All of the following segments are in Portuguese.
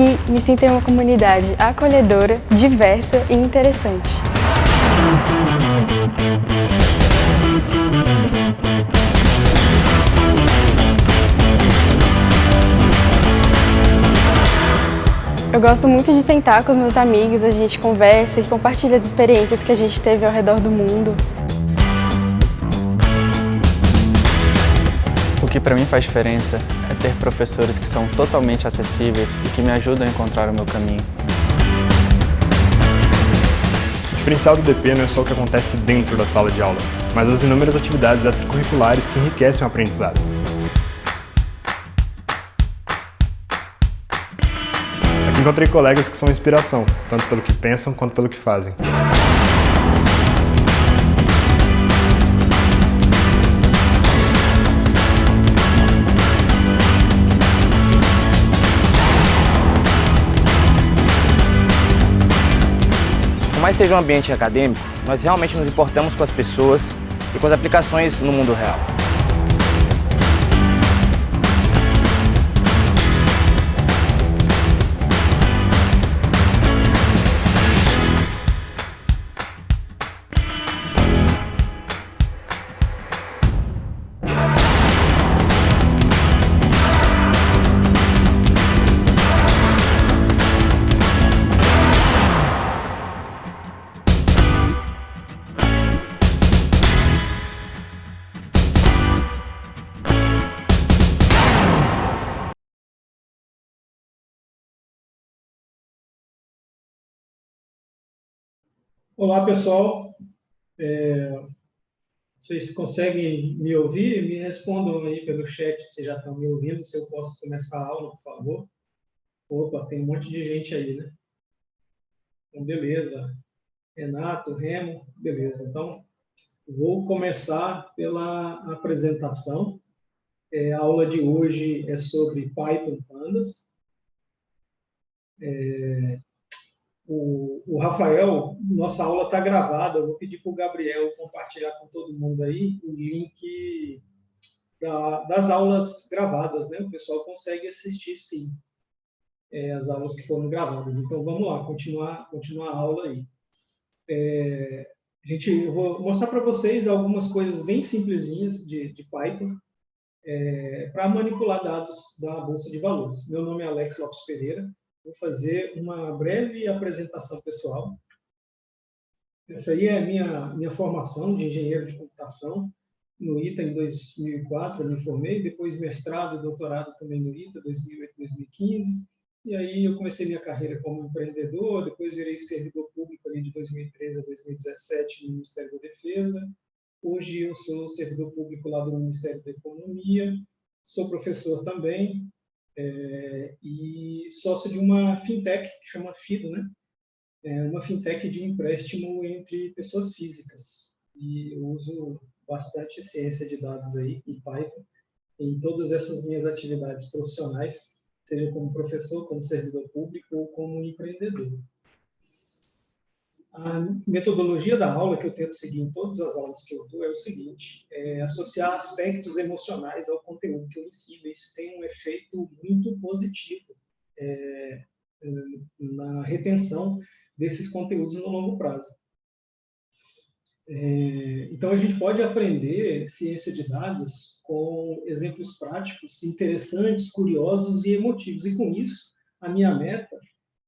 Aqui me sinto em uma comunidade acolhedora, diversa e interessante. Eu gosto muito de sentar com os meus amigos, a gente conversa e compartilha as experiências que a gente teve ao redor do mundo. O que para mim faz diferença é ter professores que são totalmente acessíveis e que me ajudam a encontrar o meu caminho. O diferencial do DP não é só o que acontece dentro da sala de aula, mas as inúmeras atividades extracurriculares que enriquecem o aprendizado. Aqui encontrei colegas que são inspiração, tanto pelo que pensam quanto pelo que fazem. Por mais seja um ambiente acadêmico, nós realmente nos importamos com as pessoas e com as aplicações no mundo real. Olá, pessoal. Vocês conseguem me ouvir? Me respondam aí pelo chat se já estão me ouvindo, se eu posso começar a aula, por favor. Opa, tem um monte de gente aí, né? Então, beleza. Renato, Remo, beleza. Então, vou começar pela apresentação. A aula de hoje é sobre Python Pandas. O Rafael, nossa aula está gravada, eu vou pedir para o Gabriel compartilhar com todo mundo aí o link das aulas gravadas, né? O pessoal consegue assistir, sim, as aulas que foram gravadas. Então, vamos lá, continuar a aula aí. Eu vou mostrar para vocês algumas coisas bem simplesinhas de Python para manipular dados da Bolsa de Valores. Meu nome é Alex Lopes Pereira. Vou fazer uma breve apresentação pessoal. Essa aí é a minha formação de engenheiro de computação. No ITA, em 2004, eu me formei. Depois, mestrado e doutorado também no ITA, 2008, 2015. E aí, eu comecei minha carreira como empreendedor. Depois, virei servidor público ali de 2013 a 2017 no Ministério da Defesa. Hoje, eu sou servidor público lá do Ministério da Economia. Sou professor também. E sócio de uma fintech que chama Fido, né? Uma fintech de empréstimo entre pessoas físicas. E eu uso bastante ciência de dados aí, em Python, em todas essas minhas atividades profissionais, seja como professor, como servidor público ou como empreendedor. A metodologia da aula que eu tento seguir em todas as aulas que eu dou é o seguinte: associar aspectos emocionais ao conteúdo que eu ensino. Isso tem um efeito muito positivo na retenção desses conteúdos no longo prazo. Então, a gente pode aprender ciência de dados com exemplos práticos, interessantes, curiosos e emotivos. E, com isso, a minha meta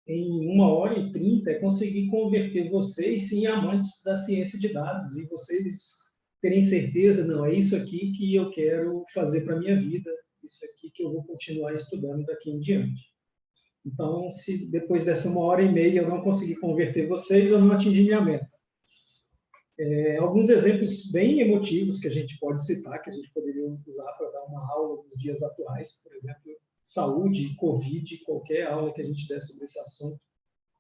em 1h30 é conseguir converter vocês, sim, amantes da ciência de dados, e vocês terem certeza, não, é isso aqui que eu quero fazer para a minha vida, isso aqui que eu vou continuar estudando daqui em diante. Então, se depois dessa 1h30 eu não conseguir converter vocês, eu não atingi minha meta. Alguns exemplos bem emotivos que a gente pode citar, que a gente poderia usar para dar uma aula nos dias atuais, por exemplo, saúde, Covid, qualquer aula que a gente der sobre esse assunto,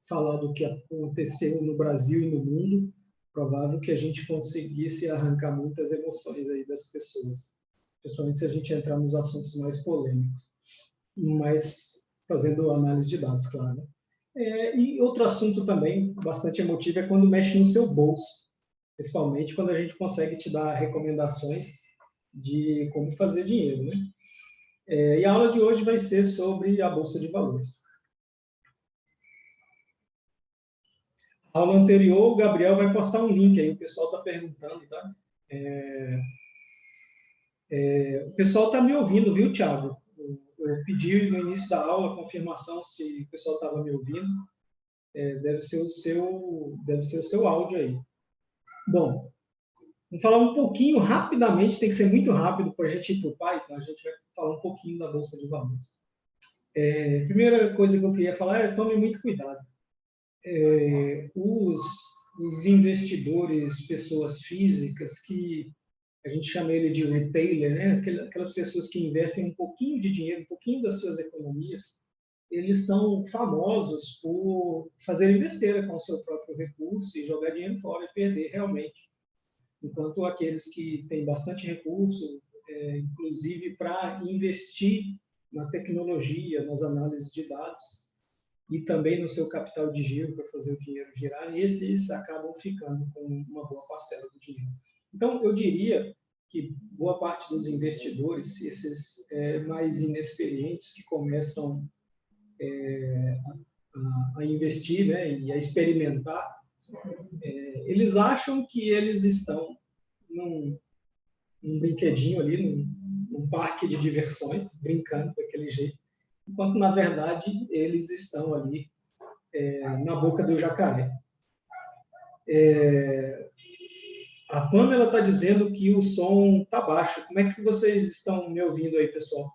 falar do que aconteceu no Brasil e no mundo, provável que a gente conseguisse arrancar muitas emoções aí das pessoas, principalmente se a gente entrar nos assuntos mais polêmicos, mas fazendo análise de dados, claro. E outro assunto também bastante emotivo é quando mexe no seu bolso, principalmente quando a gente consegue te dar recomendações de como fazer dinheiro, né? E a aula de hoje vai ser sobre a Bolsa de Valores. A aula anterior, o Gabriel vai postar um link aí, o pessoal está perguntando, tá? O pessoal está me ouvindo, viu, Thiago? Eu pedi no início da aula a confirmação se o pessoal estava me ouvindo. Deve ser o seu áudio aí. Bom, vamos falar um pouquinho rapidamente, tem que ser muito rápido para a gente ir para o Python, a gente vai falar um pouquinho da Bolsa de Valores. Primeira coisa que eu queria falar é tome muito cuidado. Os investidores, pessoas físicas, que a gente chama ele de retailer, né? Aquelas pessoas que investem um pouquinho de dinheiro, um pouquinho das suas economias, eles são famosos por fazer besteira com o seu próprio recurso e jogar dinheiro fora e perder realmente. Enquanto aqueles que têm bastante recurso, inclusive para investir na tecnologia, nas análises de dados, e também no seu capital de giro para fazer o dinheiro girar, esses acabam ficando com uma boa parcela do dinheiro. Então, eu diria que boa parte dos investidores, esses mais inexperientes que começam a investir, né, e a experimentar, eles acham que eles estão num brinquedinho ali, num parque de diversões, brincando daquele jeito, enquanto, na verdade, eles estão ali na boca do jacaré. A Pamela está dizendo que o som está baixo. Como é que vocês estão me ouvindo aí, pessoal?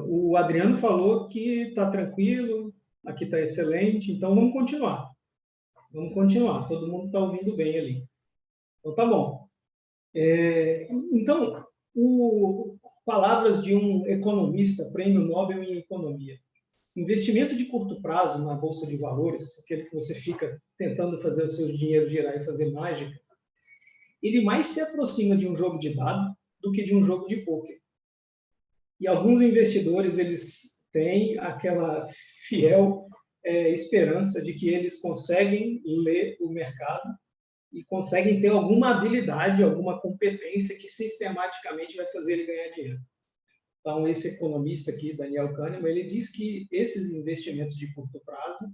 O Adriano falou que está tranquilo, aqui está excelente, então vamos continuar. Vamos continuar, todo mundo está ouvindo bem ali. Então tá bom. Então, palavras de um economista, prêmio Nobel em economia. Investimento de curto prazo na Bolsa de Valores, aquele que você fica tentando fazer o seu dinheiro girar e fazer mágica, ele mais se aproxima de um jogo de dado do que de um jogo de pôquer. E alguns investidores, eles têm aquela fiel esperança de que eles conseguem ler o mercado e conseguem ter alguma habilidade, alguma competência que sistematicamente vai fazer ele ganhar dinheiro. Então, esse economista aqui, Daniel Kahneman, ele diz que esses investimentos de curto prazo,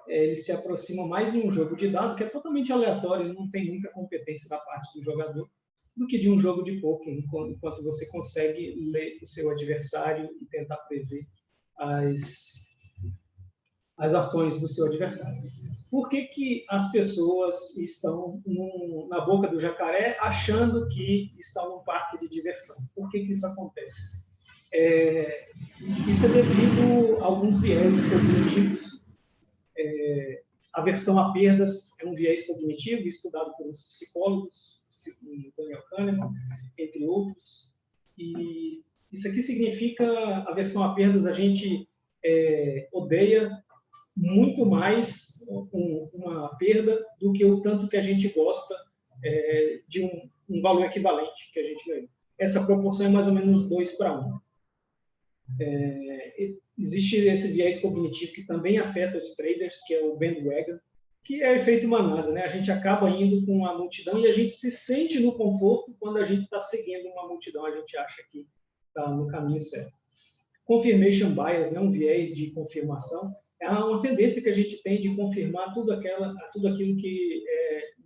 eles se aproximam mais de um jogo de dado que é totalmente aleatório, não tem muita competência da parte do jogador, do que de um jogo de pôquer, enquanto você consegue ler o seu adversário e tentar prever as ações do seu adversário. Por que as pessoas estão na boca do jacaré achando que estão num parque de diversão? Por que isso acontece? Isso é devido a alguns viéses cognitivos. Aversão a perdas é um viés cognitivo estudado por uns psicólogos, segundo Daniel Kahneman, entre outros. E isso aqui significa aversão a perdas. A gente odeia muito mais uma perda do que o tanto que a gente gosta de um valor equivalente que a gente ganhou. Essa proporção é mais ou menos 2:1. Existe esse viés cognitivo que também afeta os traders, que é o bandwagon, que é efeito manada, né? A gente acaba indo com a multidão e a gente se sente no conforto quando a gente está seguindo uma multidão, a gente acha que está no caminho certo. Confirmation bias, né? Um viés de confirmação, é uma tendência que a gente tem de confirmar tudo aquilo que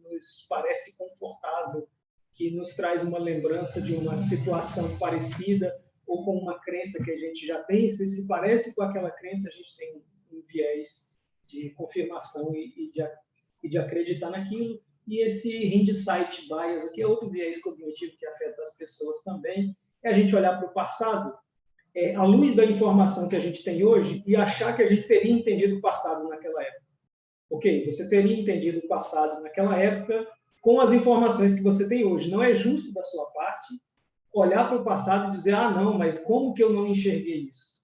nos parece confortável, que nos traz uma lembrança de uma situação parecida ou com uma crença que a gente já tem. Se parece com aquela crença, a gente tem um viés de confirmação e de acreditar naquilo. E esse hindsight bias aqui é outro viés cognitivo que afeta as pessoas também. É a gente olhar para o passado, à luz da informação que a gente tem hoje, e achar que a gente teria entendido o passado naquela época. Ok, você teria entendido o passado naquela época com as informações que você tem hoje. Não é justo da sua parte olhar para o passado e dizer, não, mas como que eu não enxerguei isso?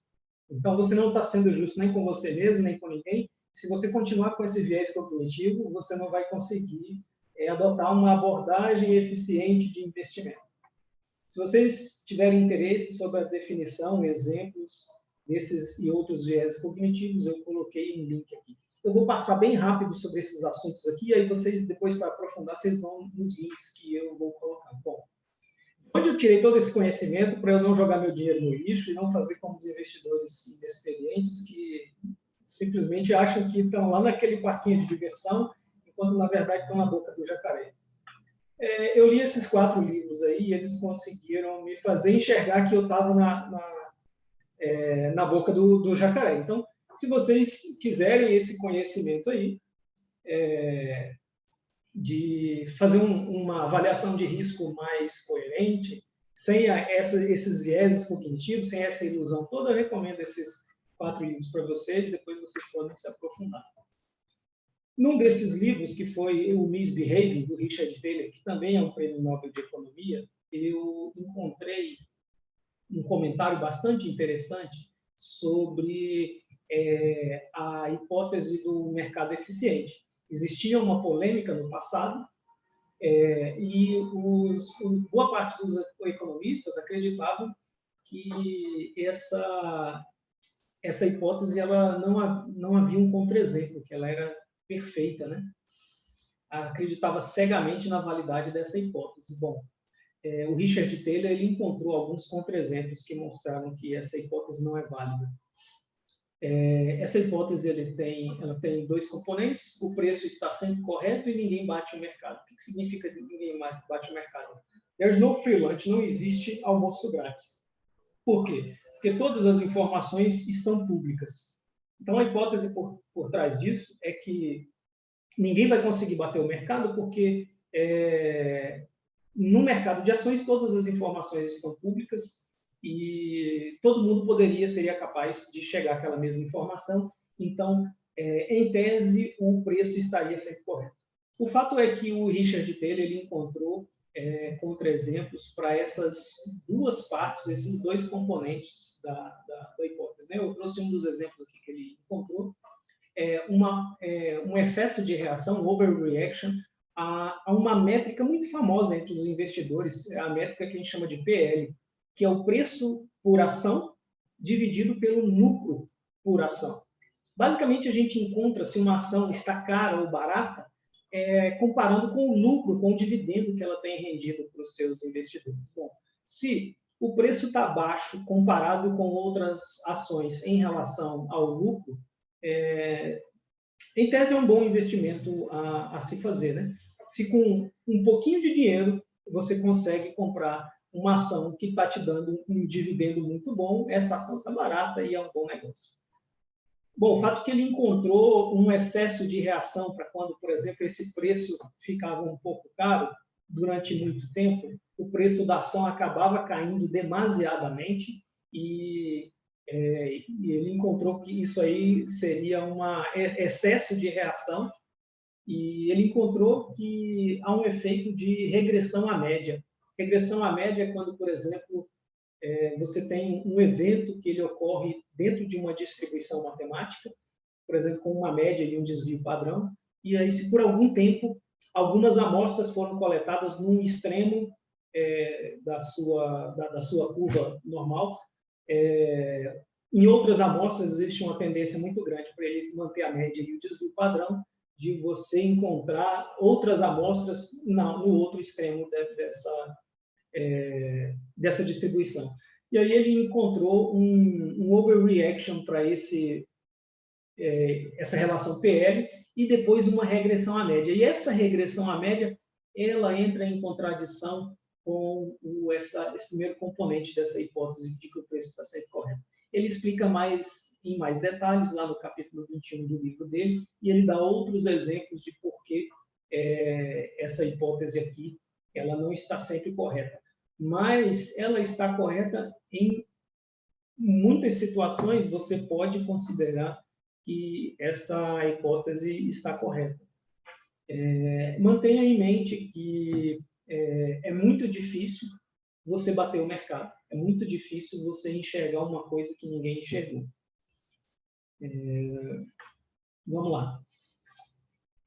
Então, você não está sendo justo nem com você mesmo, nem com ninguém. Se você continuar com esse viés cognitivo, você não vai conseguir adotar uma abordagem eficiente de investimento. Se vocês tiverem interesse sobre a definição, exemplos desses e outros viés cognitivos, eu coloquei um link aqui. Eu vou passar bem rápido sobre esses assuntos aqui, aí vocês, depois, para aprofundar, vocês vão nos links que eu vou colocar. Bom, onde eu tirei todo esse conhecimento para eu não jogar meu dinheiro no lixo e não fazer como os investidores inexperientes que simplesmente acham que estão lá naquele parquinho de diversão, enquanto na verdade estão na boca do jacaré. Eu li esses 4 livros aí e eles conseguiram me fazer enxergar que eu estava na boca do jacaré. Então, se vocês quiserem esse conhecimento aí, de fazer uma avaliação de risco mais coerente, sem esses vieses cognitivos, sem essa ilusão toda, eu recomendo esses 4 livros para vocês, depois vocês podem se aprofundar. Num desses livros, que foi o Misbehaving, do Richard Thaler, que também é um prêmio Nobel de Economia, eu encontrei um comentário bastante interessante sobre a hipótese do mercado eficiente. Existia uma polêmica no passado e boa parte dos economistas acreditavam que essa hipótese ela não havia um contra-exemplo, que ela era perfeita, né? Acreditava cegamente na validade dessa hipótese. Bom, o Richard Thaler ele encontrou alguns contra-exemplos que mostraram que essa hipótese não é válida. Essa hipótese ela tem 2 componentes: o preço está sempre correto e ninguém bate o mercado. O que significa que ninguém bate o mercado? There's no free lunch, não existe almoço grátis. Por quê? Porque todas as informações estão públicas. Então, a hipótese por trás disso é que ninguém vai conseguir bater o mercado porque no mercado de ações todas as informações estão públicas e todo mundo seria capaz de chegar àquela mesma informação. Então, em tese, o preço estaria sempre correto. O fato é que o Richard Thaler ele encontrou contra-exemplos para essas 2 partes, esses 2 componentes da hipótese, né? Eu trouxe um dos exemplos aqui que ele encontrou, um excesso de reação, overreaction, a uma métrica muito famosa entre os investidores, a métrica que a gente chama de PL, que é o preço por ação dividido pelo lucro por ação. Basicamente, a gente encontra se uma ação está cara ou barata, comparando com o lucro, com o dividendo que ela tem rendido para os seus investidores. Bom, se o preço está baixo comparado com outras ações em relação ao lucro, em tese é um bom investimento a se fazer, né? Se com um pouquinho de dinheiro você consegue comprar uma ação que está te dando um dividendo muito bom, essa ação está barata e é um bom negócio. Bom, o fato é que ele encontrou um excesso de reação para quando, por exemplo, esse preço ficava um pouco caro durante muito tempo, o preço da ação acabava caindo demasiadamente e ele encontrou que isso aí seria um excesso de reação e ele encontrou que há um efeito de regressão à média. Regressão à média é quando, por exemplo, você tem um evento que ele ocorre dentro de uma distribuição matemática, por exemplo, com uma média e um desvio padrão, e aí se por algum tempo algumas amostras foram coletadas num extremo da sua curva normal, em outras amostras existe uma tendência muito grande para ele manter a média e o desvio padrão, de você encontrar outras amostras no outro extremo dessa distribuição. E aí ele encontrou um overreaction para essa relação PL e depois uma regressão à média. E essa regressão à média, ela entra em contradição com esse primeiro componente dessa hipótese de que o preço está sempre correto. Ele explica em mais detalhes lá no capítulo 21 do livro dele, e ele dá outros exemplos de por que essa hipótese aqui ela não está sempre correta. Mas ela está correta em muitas situações, você pode considerar que essa hipótese está correta. Mantenha em mente que é muito difícil você bater o mercado. É muito difícil você enxergar uma coisa que ninguém enxergou. Vamos lá.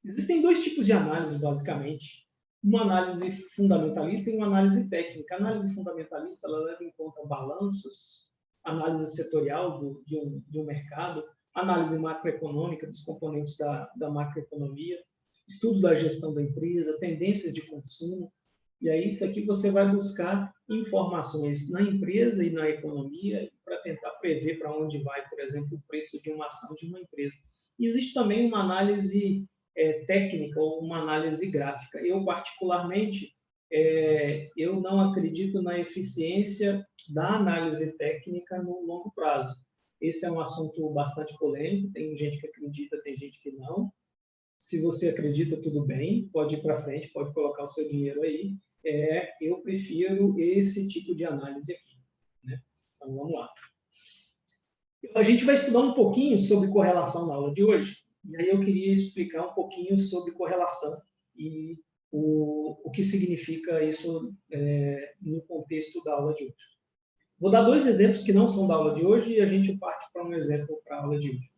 Existem 2 tipos de análise, basicamente. Uma análise fundamentalista e uma análise técnica. A análise fundamentalista ela leva em conta balanços, análise setorial de um mercado, análise macroeconômica dos componentes da macroeconomia, estudo da gestão da empresa, tendências de consumo. E aí, isso aqui você vai buscar informações na empresa e na economia para tentar prever para onde vai, por exemplo, o preço de uma ação de uma empresa. Existe também uma análise técnica ou uma análise gráfica. Eu, particularmente, eu não acredito na eficiência da análise técnica no longo prazo. Esse é um assunto bastante polêmico, tem gente que acredita, tem gente que não. Se você acredita, tudo bem, pode ir para frente, pode colocar o seu dinheiro aí. Eu prefiro esse tipo de análise aqui, né? Então, vamos lá. A gente vai estudar um pouquinho sobre correlação na aula de hoje, e aí eu queria explicar um pouquinho sobre correlação e o que significa isso no contexto da aula de hoje. Vou dar 2 exemplos que não são da aula de hoje e a gente parte para um exemplo para a aula de hoje.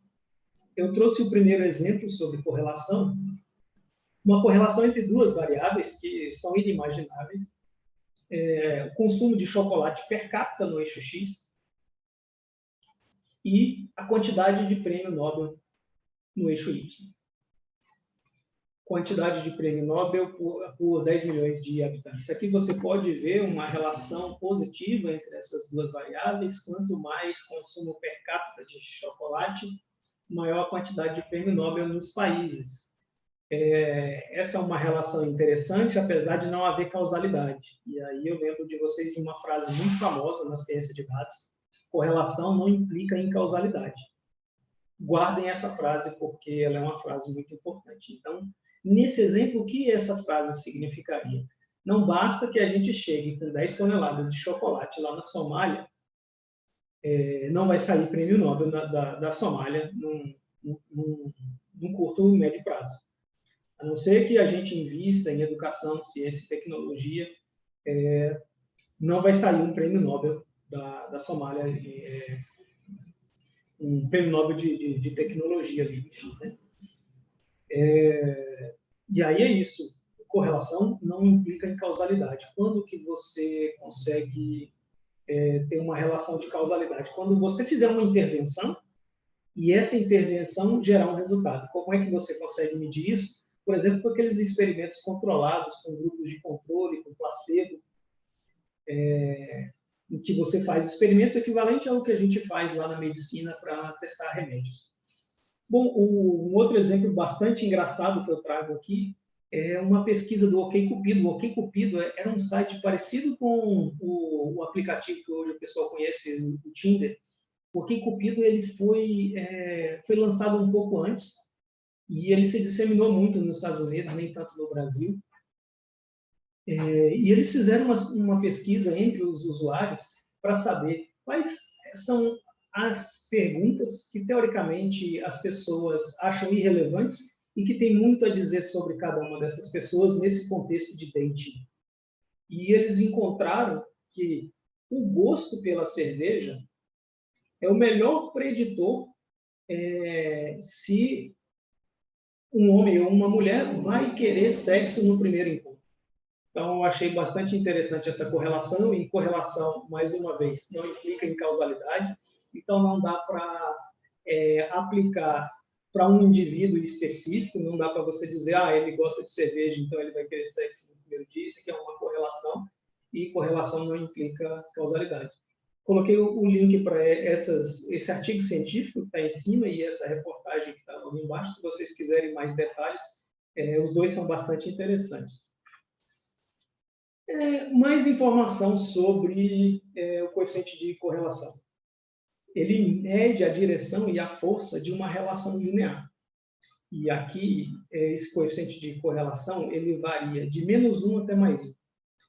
Eu trouxe o primeiro exemplo sobre correlação, uma correlação entre 2 variáveis que são inimagináveis. O consumo de chocolate per capita no eixo X e a quantidade de prêmio Nobel no eixo Y. Quantidade de prêmio Nobel por 10 milhões de habitantes. Aqui você pode ver uma relação positiva entre essas 2 variáveis. Quanto mais consumo per capita de chocolate, maior a quantidade de prêmio Nobel nos países. Essa é uma relação interessante, apesar de não haver causalidade. E aí eu lembro de vocês de uma frase muito famosa na ciência de dados: correlação não implica em causalidade. Guardem essa frase, porque ela é uma frase muito importante. Então, nesse exemplo, o que essa frase significaria? Não basta que a gente chegue com 10 toneladas de chocolate lá na Somália, não vai sair prêmio Nobel da Somália num curto ou médio prazo. A não ser que a gente invista em educação, ciência e tecnologia, não vai sair um prêmio Nobel da Somália, um prêmio Nobel de tecnologia ali, enfim, né? E aí é isso. Correlação não implica em causalidade. Quando que você consegue ter uma relação de causalidade? Quando você fizer uma intervenção e essa intervenção gerar um resultado. Como é que você consegue medir isso? Por exemplo, com aqueles experimentos controlados, com grupos de controle, com placebo, em que você faz experimentos equivalentes ao que a gente faz lá na medicina para testar remédios. Bom, um outro exemplo bastante engraçado que eu trago aqui é uma pesquisa do OkCupido. O OkCupido era um site parecido com o aplicativo que hoje o pessoal conhece, o Tinder. O OkCupido ele foi lançado um pouco antes e ele se disseminou muito nos Estados Unidos, nem tanto no Brasil. E eles fizeram uma pesquisa entre os usuários para saber quais são as perguntas que, teoricamente, as pessoas acham irrelevantes e que tem muito a dizer sobre cada uma dessas pessoas nesse contexto de dating. E eles encontraram que o gosto pela cerveja é o melhor preditor se um homem ou uma mulher vai querer sexo no primeiro encontro. Então, eu achei bastante interessante essa correlação, e correlação, mais uma vez, não implica em causalidade, então não dá para aplicar para um indivíduo específico, não dá para você dizer, ele gosta de cerveja, então ele vai querer sexo no primeiro dia. Isso aqui é uma correlação, e correlação não implica causalidade. Coloquei o link para esse artigo científico que está em cima e essa reportagem que está ali embaixo, se vocês quiserem mais detalhes, os dois são bastante interessantes. Mais informação sobre o coeficiente de correlação. Ele mede a direção e a força de uma relação linear. E aqui, esse coeficiente de correlação, ele varia de -1 até +1.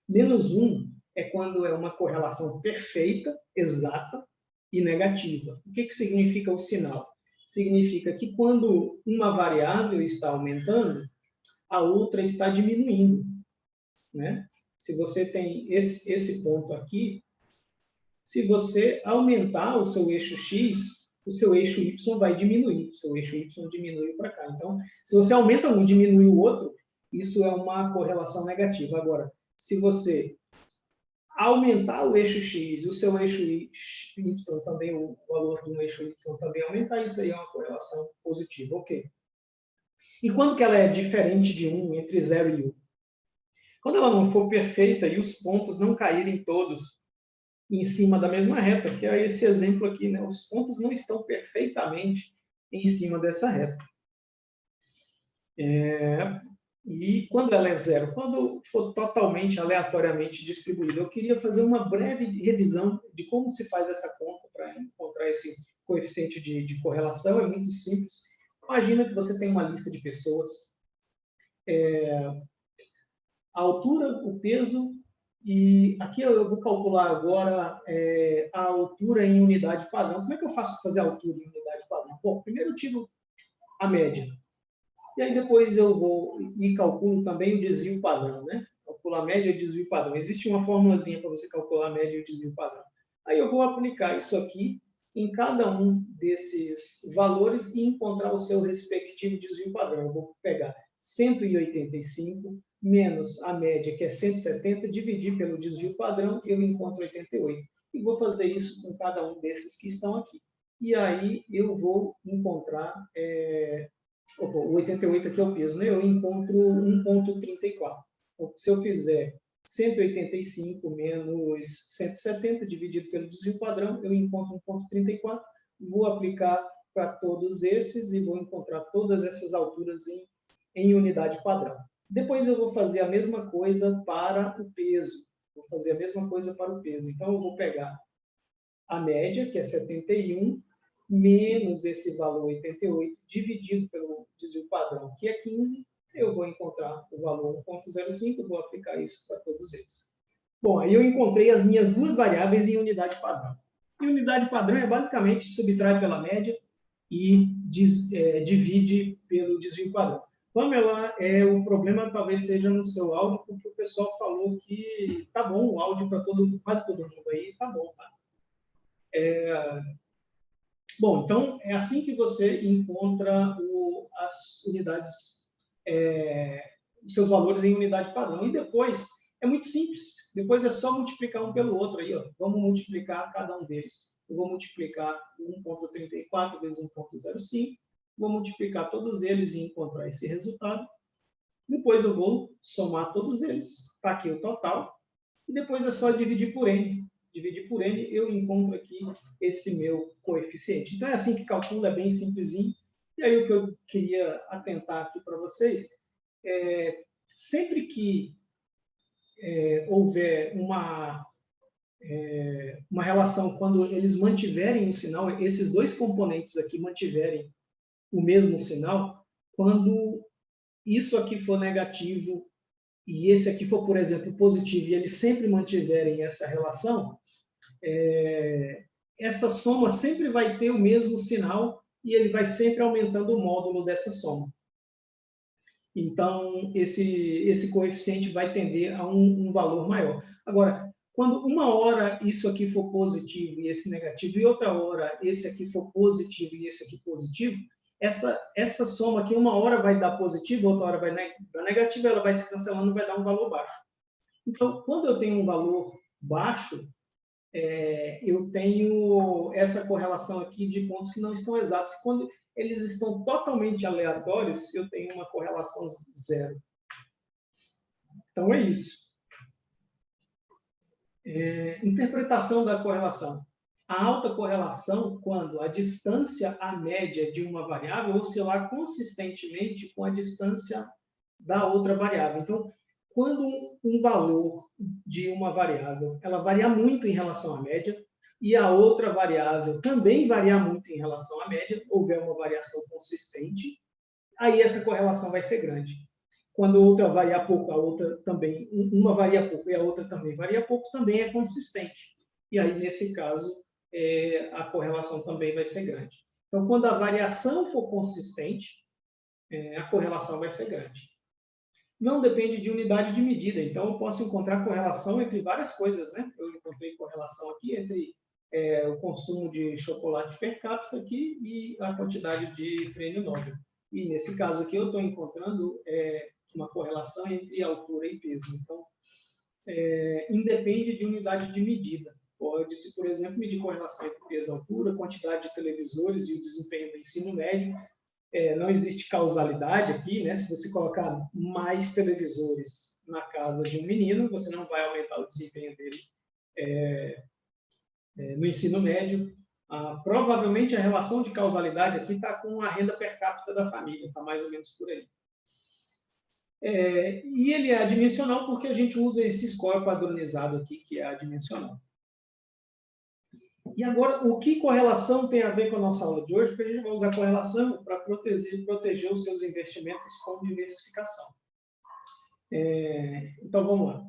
-1 é quando é uma correlação perfeita, exata e negativa. O que significa o sinal? Significa que quando uma variável está aumentando, a outra está diminuindo, né? Se você tem esse ponto aqui, se você aumentar o seu eixo X, o seu eixo Y vai diminuir, o seu eixo Y diminui para cá. Então, se você aumenta um e diminui o outro, isso é uma correlação negativa. Agora, se você aumentar o eixo X e o seu eixo Y também, o valor do eixo Y também aumentar, isso aí é uma correlação positiva, ok. E quando que ela é diferente de 1, entre 0 e 1? Quando ela não for perfeita e os pontos não caírem todos em cima da mesma reta, que é esse exemplo aqui, né? Os pontos não estão perfeitamente em cima dessa reta. E quando ela é zero? Quando for totalmente aleatoriamente distribuída. Eu queria fazer uma breve revisão de como se faz essa conta para encontrar esse coeficiente de correlação. É muito simples. Imagina que você tem uma lista de pessoas, a altura, o peso, e aqui eu vou calcular agora a altura em unidade padrão. Como é que eu faço para fazer a altura em unidade padrão? Bom, primeiro eu tiro a média. E aí depois eu vou e calculo também o desvio padrão, né? Calculo a média e o desvio padrão. Existe uma formulazinha para você calcular a média e o desvio padrão. Aí eu vou aplicar isso aqui em cada um desses valores e encontrar o seu respectivo desvio padrão. Eu vou pegar 185 menos a média, que é 170, dividir pelo desvio padrão, eu encontro 88. E vou fazer isso com cada um desses que estão aqui. E aí eu vou encontrar... o 88 aqui é o peso, né? Eu encontro 1,34. Então, se eu fizer 185 menos 170 dividido pelo desvio padrão, eu encontro 1,34. Vou aplicar para todos esses e vou encontrar todas essas alturas em unidade padrão. Depois eu vou fazer a mesma coisa para o peso. Vou fazer a mesma coisa para o peso. Então, eu vou pegar a média, que é 71, menos esse valor 88, dividido pelo desvio padrão, que é 15, eu vou encontrar o valor 1,05, vou aplicar isso para todos eles. Bom, aí eu encontrei as minhas duas variáveis em unidade padrão. E unidade padrão é basicamente subtrai pela média e divide pelo desvio padrão. Pamela, o problema talvez seja no seu áudio, porque o pessoal falou que tá bom o áudio para quase todo mundo aí, tá bom, tá? Bom, então é assim que você encontra as unidades, os seus valores em unidade padrão. E depois é muito simples. Depois é só multiplicar um pelo outro aí, ó. Vamos multiplicar cada um deles. Eu vou multiplicar 1,34 vezes 1,05. Vou multiplicar todos eles e encontrar esse resultado. Depois eu vou somar todos eles. Está aqui o total. E depois é só dividir por n. Dividir por n, eu encontro aqui esse meu coeficiente. Então, é assim que calcula, é bem simplesinho. E aí, o que eu queria atentar aqui para vocês sempre que houver uma relação, quando eles mantiverem o sinal, esses dois componentes aqui mantiverem o mesmo sinal, quando isso aqui for negativo e esse aqui for, por exemplo, positivo, e eles sempre mantiverem essa relação, essa soma sempre vai ter o mesmo sinal e ele vai sempre aumentando o módulo dessa soma. Então, esse coeficiente vai tender a um valor maior. Agora, quando uma hora isso aqui for positivo e esse negativo, e outra hora esse aqui for positivo e esse aqui positivo, essa soma aqui, uma hora vai dar positivo, outra hora vai dar negativo, ela vai se cancelando e vai dar um valor baixo. Então, quando eu tenho um valor baixo, eu tenho essa correlação aqui de pontos que não estão exatos. Quando eles estão totalmente aleatórios, eu tenho uma correlação zero. Então, é isso. Interpretação da correlação. A alta correlação quando a distância à média de uma variável oscilar consistentemente com a distância da outra variável. Então, quando um valor de uma variável ela varia muito em relação à média e a outra variável também varia muito em relação à média, houver uma variação consistente, aí essa correlação vai ser grande. Quando outra varia pouco, a outra também, uma varia pouco e a outra também varia pouco, também é consistente. E aí, nesse caso, a correlação também vai ser grande. Então, quando a variação for consistente, a correlação vai ser grande. Não depende de unidade de medida, então eu posso encontrar correlação entre várias coisas, né? Eu encontrei correlação aqui entre o consumo de chocolate per capita aqui e a quantidade de prêmio Nobel. E nesse caso aqui eu estou encontrando uma correlação entre altura e peso. Então, independe de unidade de medida. Pode-se, por exemplo, medir correlação entre peso e altura, quantidade de televisores e o desempenho do ensino médio. Não existe causalidade aqui, né? Se você colocar mais televisores na casa de um menino, você não vai aumentar o desempenho dele no ensino médio. Provavelmente a relação de causalidade aqui está com a renda per capita da família, está mais ou menos por aí. E ele é adimensional porque a gente usa esse score padronizado aqui, que é adimensional. E agora, o que correlação tem a ver com a nossa aula de hoje? Porque a gente vai usar correlação para proteger os seus investimentos com diversificação. Então, vamos lá.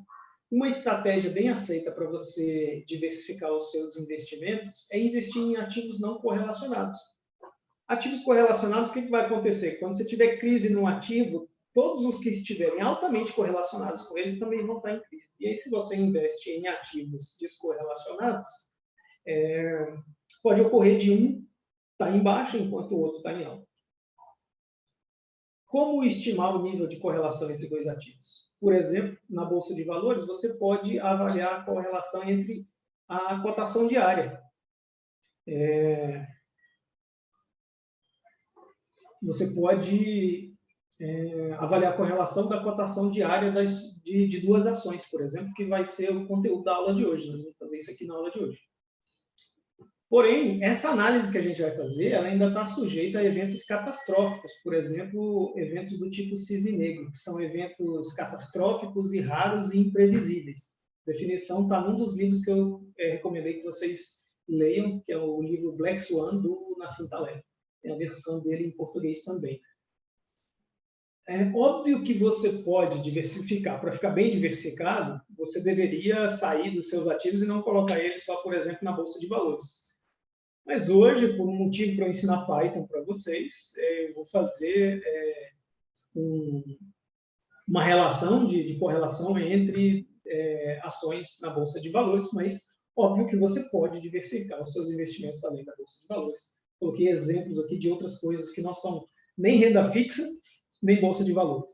Uma estratégia bem aceita para você diversificar os seus investimentos é investir em ativos não correlacionados. Ativos correlacionados, o que vai acontecer? Quando você tiver crise num ativo, todos os que estiverem altamente correlacionados com ele também vão estar em crise. E aí, se você investe em ativos descorrelacionados, pode ocorrer de um estar em baixa enquanto o outro está em alta. Como estimar o nível de correlação entre dois ativos? Por exemplo, na Bolsa de Valores, você pode avaliar a correlação entre a cotação diária. Você pode avaliar a correlação da cotação diária de duas ações, por exemplo, que vai ser o conteúdo da aula de hoje. Nós vamos fazer isso aqui na aula de hoje. Porém, essa análise que a gente vai fazer, ela ainda está sujeita a eventos catastróficos, por exemplo, eventos do tipo cisne negro, que são eventos catastróficos e raros e imprevisíveis. A definição está num dos livros que eu recomendei que vocês leiam, que é o livro Black Swan, do Nassim Taleb. Tem a versão dele em português também. É óbvio que você pode diversificar. Para ficar bem diversificado, você deveria sair dos seus ativos e não colocar eles só, por exemplo, na Bolsa de Valores. Mas hoje, por um motivo para eu ensinar Python para vocês, eu vou fazer uma relação de correlação entre ações na Bolsa de Valores, mas óbvio que você pode diversificar os seus investimentos além da Bolsa de Valores. Coloquei exemplos aqui de outras coisas que não são nem renda fixa, nem Bolsa de Valores.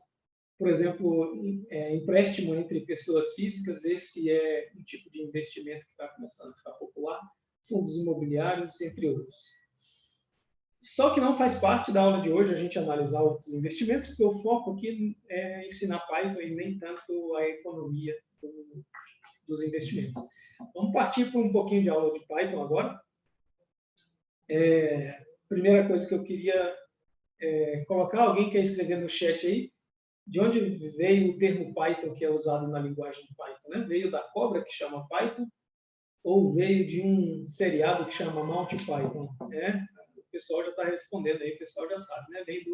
Por exemplo, empréstimo entre pessoas físicas, esse é um tipo de investimento que está começando a ficar popular, fundos imobiliários, entre outros. Só que não faz parte da aula de hoje a gente analisar outros investimentos, porque o foco aqui é ensinar Python e nem tanto a economia dos investimentos. Vamos partir para um pouquinho de aula de Python agora. Primeira coisa que eu queria colocar, alguém quer escrever no chat aí, de onde veio o termo Python que é usado na linguagem Python, né? Veio da cobra que chama Python, ou veio de um seriado que chama Monty Python? O pessoal já está respondendo aí, o pessoal já sabe, né? Vem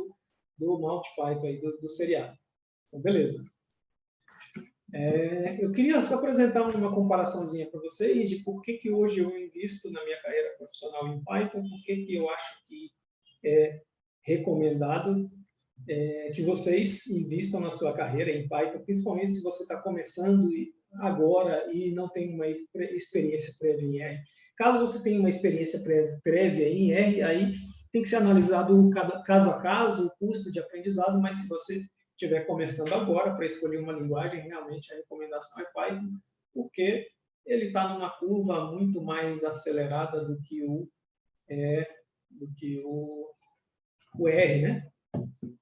do Monty Python, aí, do seriado. Então, beleza. Eu queria só apresentar uma comparaçãozinha para vocês de por que hoje eu invisto na minha carreira profissional em Python, por que eu acho que é recomendado que vocês invistam na sua carreira em Python, principalmente se você está começando agora e não tem uma experiência prévia em R. Caso você tenha uma experiência prévia em R, aí tem que ser analisado caso a caso, o custo de aprendizado, mas se você estiver começando agora para escolher uma linguagem, realmente a recomendação é Python, porque ele está numa curva muito mais acelerada do que o R, né?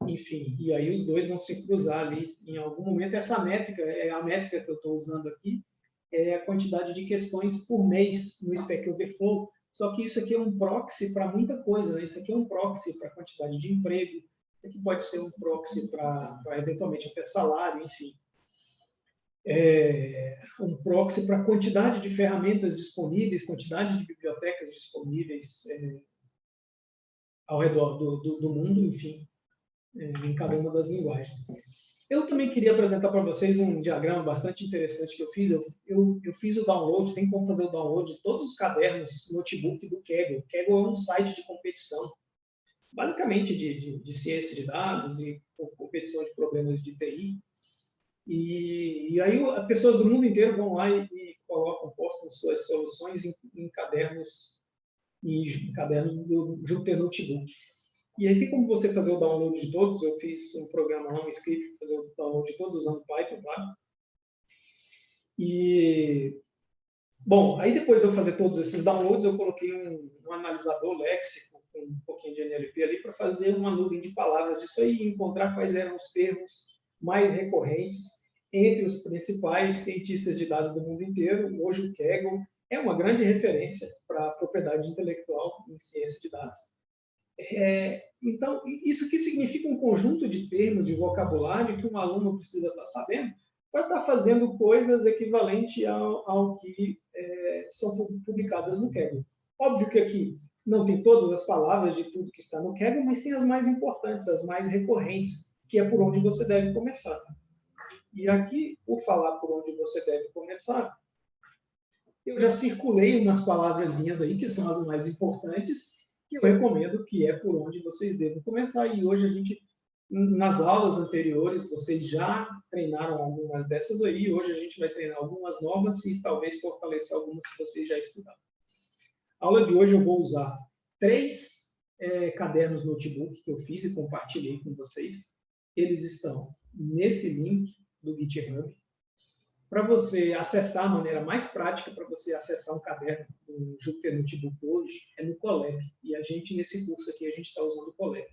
Enfim, e aí os dois vão se cruzar ali em algum momento. Essa métrica, a métrica que eu estou usando aqui, é a quantidade de questões por mês no Stack Overflow, só que isso aqui é um proxy para muita coisa, né? Isso aqui é um proxy para a quantidade de emprego, isso aqui pode ser um proxy para eventualmente até salário, enfim. Um proxy para a quantidade de ferramentas disponíveis, quantidade de bibliotecas disponíveis ao redor do mundo, enfim, em cada uma das linguagens. Eu também queria apresentar para vocês um diagrama bastante interessante que eu fiz. Eu fiz o download, tem como fazer o download de todos os cadernos notebook do Kaggle. Kaggle é um site de competição, basicamente de ciência de dados e competição de problemas de TI. E aí as pessoas do mundo inteiro vão lá e postam suas soluções em cadernos do Jupyter Notebook. E aí tem como você fazer o download de todos. Eu fiz um programa lá, um script para fazer o download de todos usando Python, claro. E, bom, aí depois de eu fazer todos esses downloads, eu coloquei um analisador léxico com um pouquinho de NLP ali para fazer uma nuvem de palavras disso aí e encontrar quais eram os termos mais recorrentes entre os principais cientistas de dados do mundo inteiro. Hoje o Kaggle é uma grande referência para a propriedade intelectual em ciência de dados. Então, isso aqui significa um conjunto de termos, de vocabulário que um aluno precisa estar sabendo para estar fazendo coisas equivalentes ao que são publicadas no Kaggle. Óbvio que aqui não tem todas as palavras de tudo que está no Kaggle, mas tem as mais importantes, as mais recorrentes, que é por onde você deve começar. E aqui, por falar por onde você deve começar, eu já circulei umas palavrazinhas aí, que são as mais importantes, que eu recomendo que é por onde vocês devem começar. E hoje a gente, nas aulas anteriores, vocês já treinaram algumas dessas aí, hoje a gente vai treinar algumas novas e talvez fortalecer algumas que vocês já estudaram. A aula de hoje eu vou usar 3 cadernos notebook que eu fiz e compartilhei com vocês. Eles estão nesse link do GitHub. Para você acessar a maneira mais prática, para você acessar um caderno do Jupyter Notebook hoje, é no Colab. E a gente, nesse curso aqui, a gente está usando o Colab.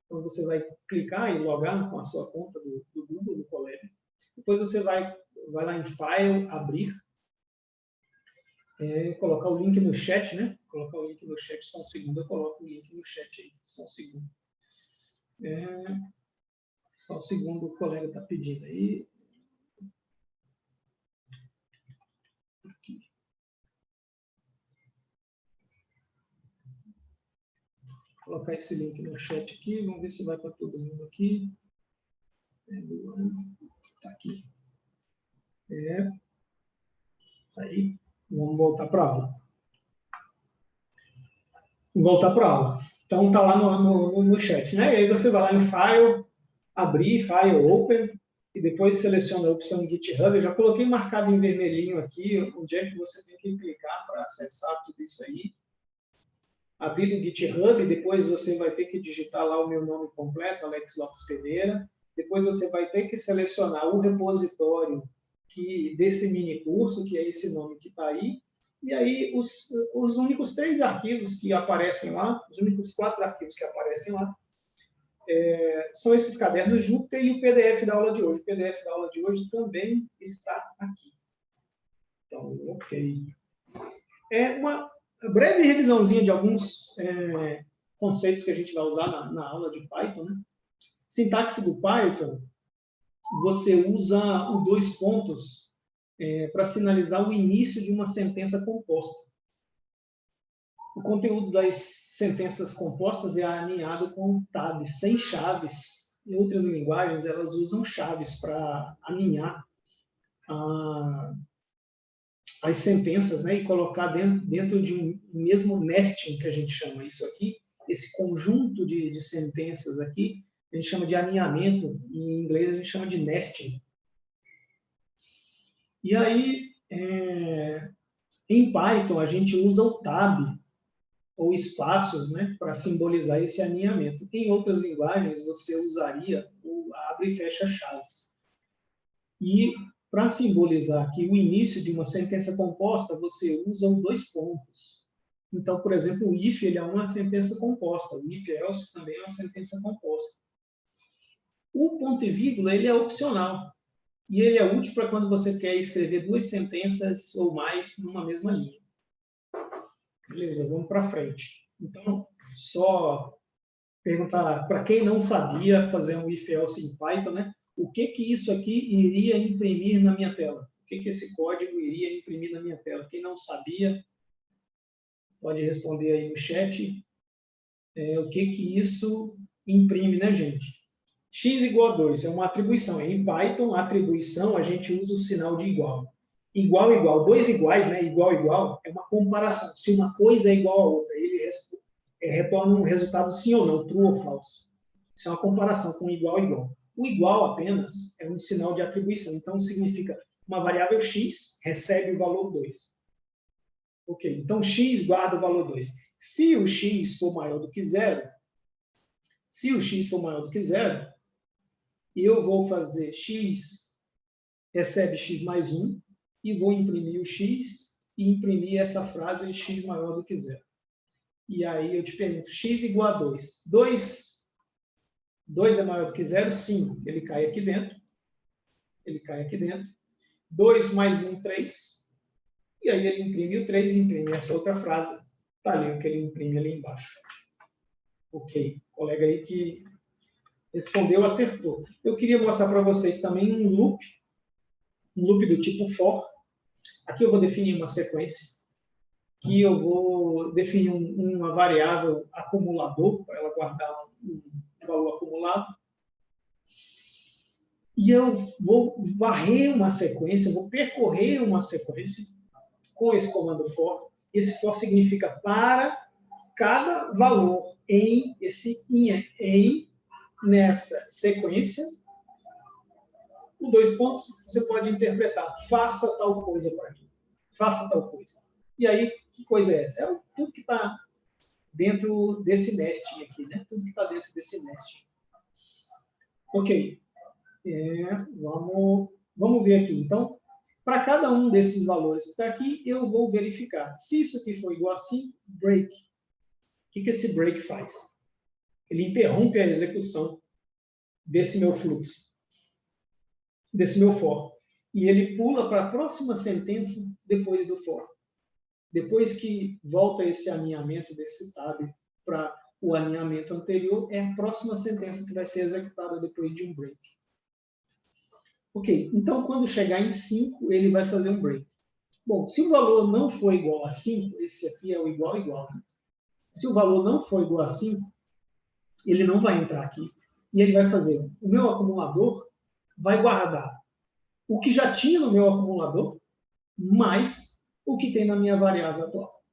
Então, você vai clicar e logar com a sua conta do Google, do Colab. Depois você vai lá em File, Abrir, colocar o link no chat, né? Colocar o link no chat, só um segundo, eu coloco o link no chat aí, só um segundo. Só um segundo, o colega está pedindo aí. Aqui. Vou colocar esse link no chat aqui, vamos ver se vai para todo mundo aqui. Está aqui. Aí, vamos voltar para a aula. Voltar para a aula. Então, está lá no chat, né? E aí você vai lá em File, Abrir, File, Open, e depois seleciona a opção GitHub. Eu já coloquei marcado em vermelhinho aqui, onde é que você tem que clicar para acessar tudo isso aí. Abrir o GitHub, depois você vai ter que digitar lá o meu nome completo, Alex Lopes Pereira. Depois você vai ter que selecionar o repositório desse mini curso, que é esse nome que está aí. E aí, os únicos 3 arquivos que aparecem lá, os únicos 4 arquivos que aparecem lá, são esses cadernos Jupyter e o PDF da aula de hoje. O PDF da aula de hoje também está aqui. Então, ok. Uma breve revisãozinha de alguns conceitos que a gente vai usar na aula de Python, né? Sintaxe do Python, você usa o 2 pontos para sinalizar o início de uma sentença composta. O conteúdo das sentenças compostas é alinhado com tabs, sem chaves. Em outras linguagens, elas usam chaves para alinhar as sentenças, né, e colocar dentro de um mesmo nesting, que a gente chama isso aqui. Esse conjunto de sentenças aqui, a gente chama de alinhamento, em inglês a gente chama de nesting. E aí, em Python, a gente usa o tab, ou espaços, né, para simbolizar esse alinhamento. Em outras linguagens, você usaria o abre e fecha chaves. E, para simbolizar aqui o início de uma sentença composta, você usa os 2 pontos. Então, por exemplo, o if ele é uma sentença composta, o if else também é uma sentença composta. O ponto e vírgula ele é opcional. E ele é útil para quando você quer escrever 2 sentenças ou mais numa mesma linha. Beleza, vamos para frente. Então, só perguntar para quem não sabia fazer um if-else em Python, né? O que isso aqui iria imprimir na minha tela? O que esse código iria imprimir na minha tela? Quem não sabia, pode responder aí no chat. O que isso imprime, né, gente? X igual a 2 é uma atribuição. Em Python, a atribuição, a gente usa o sinal de igual. Igual, igual, 2 iguais, né? Igual, igual, é uma comparação. Se uma coisa é igual a outra, ele retorna um resultado sim ou não, true ou falso. Isso é uma comparação com igual, igual. O igual apenas é um sinal de atribuição. Então, significa uma variável x recebe o valor 2. Ok, então x guarda o valor 2. Se o x for maior do que 0, eu vou fazer x recebe x mais 1 e vou imprimir o x e imprimir essa frase x maior do que 0. E aí eu te pergunto, x igual a 2. 2 é maior do que 0? Sim, ele cai aqui dentro. 2 mais 1, 3. E aí ele imprime o 3 e imprime essa outra frase. Está ali o que ele imprime ali embaixo. Ok, o colega aí que respondeu, acertou. Eu queria mostrar para vocês também um loop do tipo for. Aqui eu vou definir uma sequência, que eu vou definir uma variável acumulador, para ela guardar um valor acumulado. E eu vou varrer uma sequência, vou percorrer uma sequência com esse comando for. Esse for significa para cada valor nessa sequência. Os 2 pontos você pode interpretar. Faça tal coisa para mim. Faça tal coisa. E aí, que coisa é essa? É tudo que está dentro desse nesting aqui, né? Tudo que está dentro desse nesting. Ok. Vamos ver aqui. Então, para cada um desses valores que está aqui, eu vou verificar. Se isso aqui for igual a 5, break. O que esse break faz? Ele interrompe a execução desse meu fluxo, desse meu for. E ele pula para a próxima sentença depois do for. Depois que volta esse alinhamento desse tab para o alinhamento anterior, é a próxima sentença que vai ser executada depois de um break. Ok, então quando chegar em 5, ele vai fazer um break. Bom, se o valor não for igual a 5, esse aqui é o igual. Se o valor não for igual a 5, ele não vai entrar aqui. E ele vai fazer, o meu acumulador vai guardar o que já tinha no meu acumulador, mais o que tem na minha variável atual.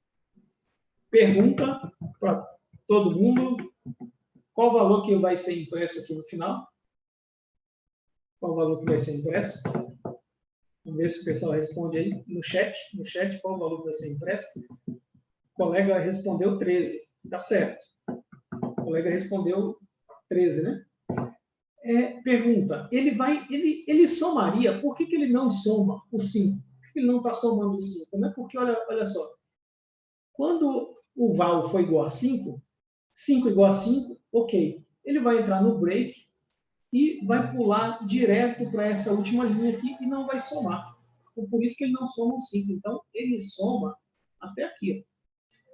Pergunta para todo mundo, qual o valor que vai ser impresso aqui no final? Qual o valor que vai ser impresso? Vamos ver se o pessoal responde aí no chat. No chat, qual o valor que vai ser impresso? O colega respondeu 13. Tá certo. O colega respondeu 13, né? Pergunta, ele somaria, por que ele não soma o 5? Por que ele não está somando o 5? Né? Porque, olha só, quando o val for igual a 5, 5 igual a 5, ok. Ele vai entrar no break e vai pular direto para essa última linha aqui e não vai somar. Por isso que ele não soma o 5. Então, ele soma até aqui. Ó.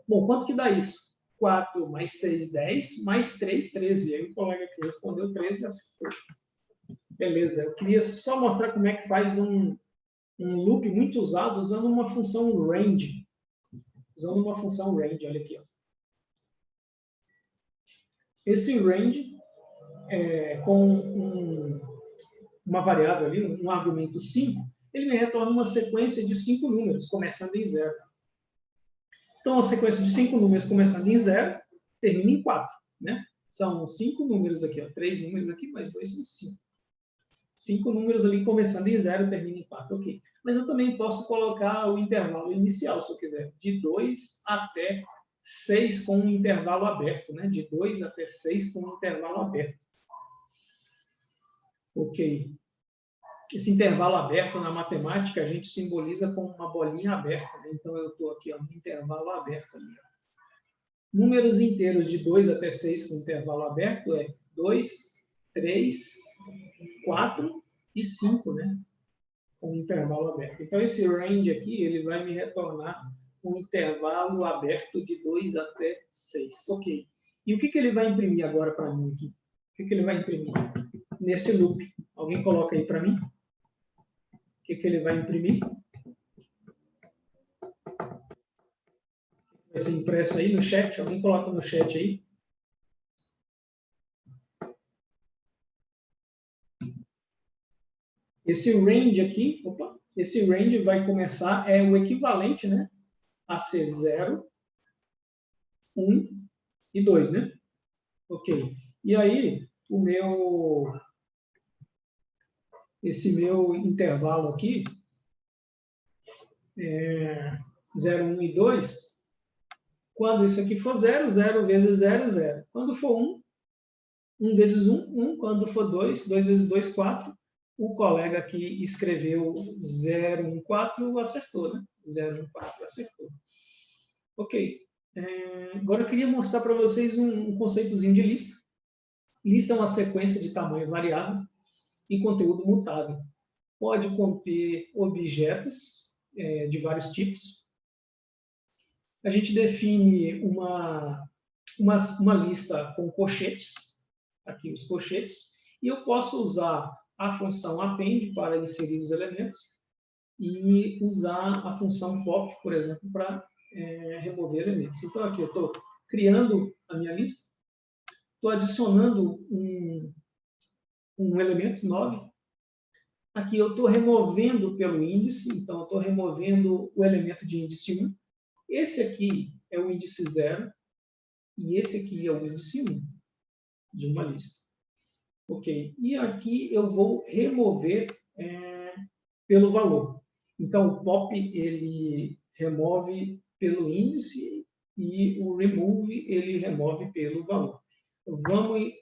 Bom, quanto que dá isso? 4 mais 6, 10, mais 3, 13. E aí o colega aqui respondeu 13 e acertou. Beleza, eu queria só mostrar como é que faz um loop muito usado usando uma função range. Usando uma função range, olha aqui. Ó. Esse range, com uma variável ali, um argumento 5, ele me retorna uma sequência de 5 números, começando em 0. Então, a sequência de 5 números começando em 0, termina em 4. Né? São 5 números aqui, ó, 3 números aqui, mais 2 são 5. 5 números ali começando em 0, termina em 4. Ok. Mas eu também posso colocar o intervalo inicial, se eu quiser, de 2 até 6 com um intervalo aberto. Né? De 2 até 6 com um intervalo aberto. Ok. Esse intervalo aberto na matemática a gente simboliza com uma bolinha aberta. Né? Então, eu estou aqui, ó, no intervalo aberto ali. Ó. Números inteiros de 2 até 6 com intervalo aberto é 2, 3, 4 e 5, né? Com intervalo aberto. Então, esse range aqui, ele vai me retornar um intervalo aberto de 2 até 6. Ok. E o que ele vai imprimir agora para mim aqui? O que ele vai imprimir? Nesse loop. Alguém coloca aí para mim? O que ele vai imprimir? Vai ser impresso aí no chat? Alguém coloca no chat aí? Esse range aqui, esse range vai começar, o equivalente, né, a ser 0, 1 e 2, né? Ok. E aí, esse meu intervalo aqui, 0, 1 e 2, quando isso aqui for 0, 0 vezes 0, 0. Quando for 1, 1 vezes 1, 1. Quando for 2, 2 vezes 2, 4. O colega que escreveu 0, 1, 4 acertou, né? 0, 1, 4 acertou. Ok. Agora eu queria mostrar para vocês um conceitozinho de lista. Lista é uma sequência de tamanho variável e conteúdo mutável. Pode conter objetos de vários tipos. A gente define uma lista com colchetes, aqui os colchetes, e eu posso usar a função append para inserir os elementos e usar a função pop, por exemplo, para remover elementos. Então, aqui eu estou criando a minha lista, estou adicionando um elemento 9. Aqui eu estou removendo pelo índice, então eu estou removendo o elemento de índice 1. Esse aqui é o índice 0 e esse aqui é o índice 1 de uma lista. Ok, e aqui eu vou remover pelo valor. Então, o pop ele remove pelo índice e o remove ele remove pelo valor. Vamos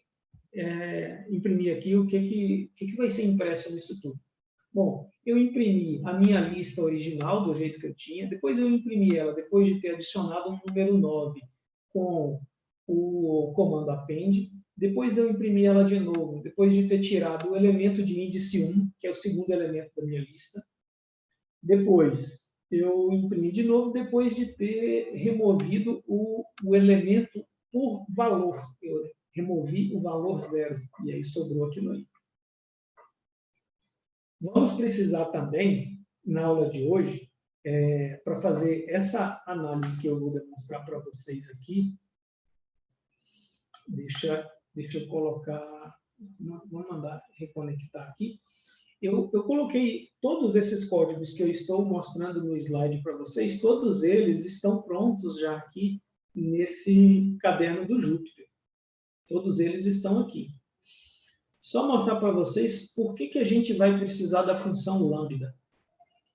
imprimir aqui o que vai ser impresso nisso tudo. Bom, eu imprimi a minha lista original do jeito que eu tinha, depois eu imprimi ela depois de ter adicionado um número 9 com o comando append, depois eu imprimi ela de novo, depois de ter tirado o elemento de índice 1, que é o segundo elemento da minha lista. Depois eu imprimi de novo, depois de ter removido o elemento por valor. Eu removi o valor 0, e aí sobrou aquilo aí. Vamos precisar também, na aula de hoje, para fazer essa análise que eu vou demonstrar para vocês aqui, deixa eu colocar, vou mandar reconectar aqui. Eu coloquei todos esses códigos que eu estou mostrando no slide para vocês, todos eles estão prontos já aqui nesse caderno do Jupyter. Todos eles estão aqui. Só mostrar para vocês por que a gente vai precisar da função lambda.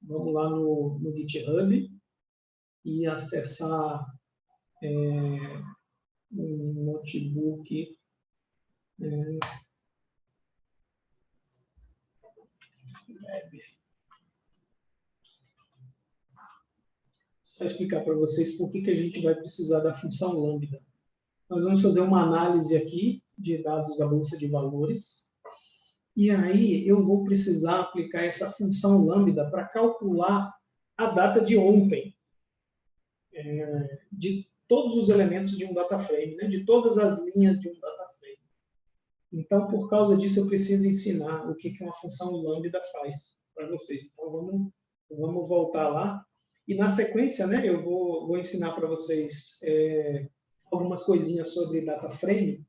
Vamos lá no GitHub e acessar um notebook. Só explicar para vocês por que a gente vai precisar da função lambda. Nós vamos fazer uma análise aqui de dados da Bolsa de Valores. E aí eu vou precisar aplicar essa função lambda para calcular a data de ontem, de todos os elementos de um data frame, né? De todas as linhas de um data frame. Então, por causa disso, eu preciso ensinar o que uma função lambda faz para vocês. Então, vamos voltar lá. E na sequência, né, eu vou ensinar para vocês algumas coisinhas sobre data frame.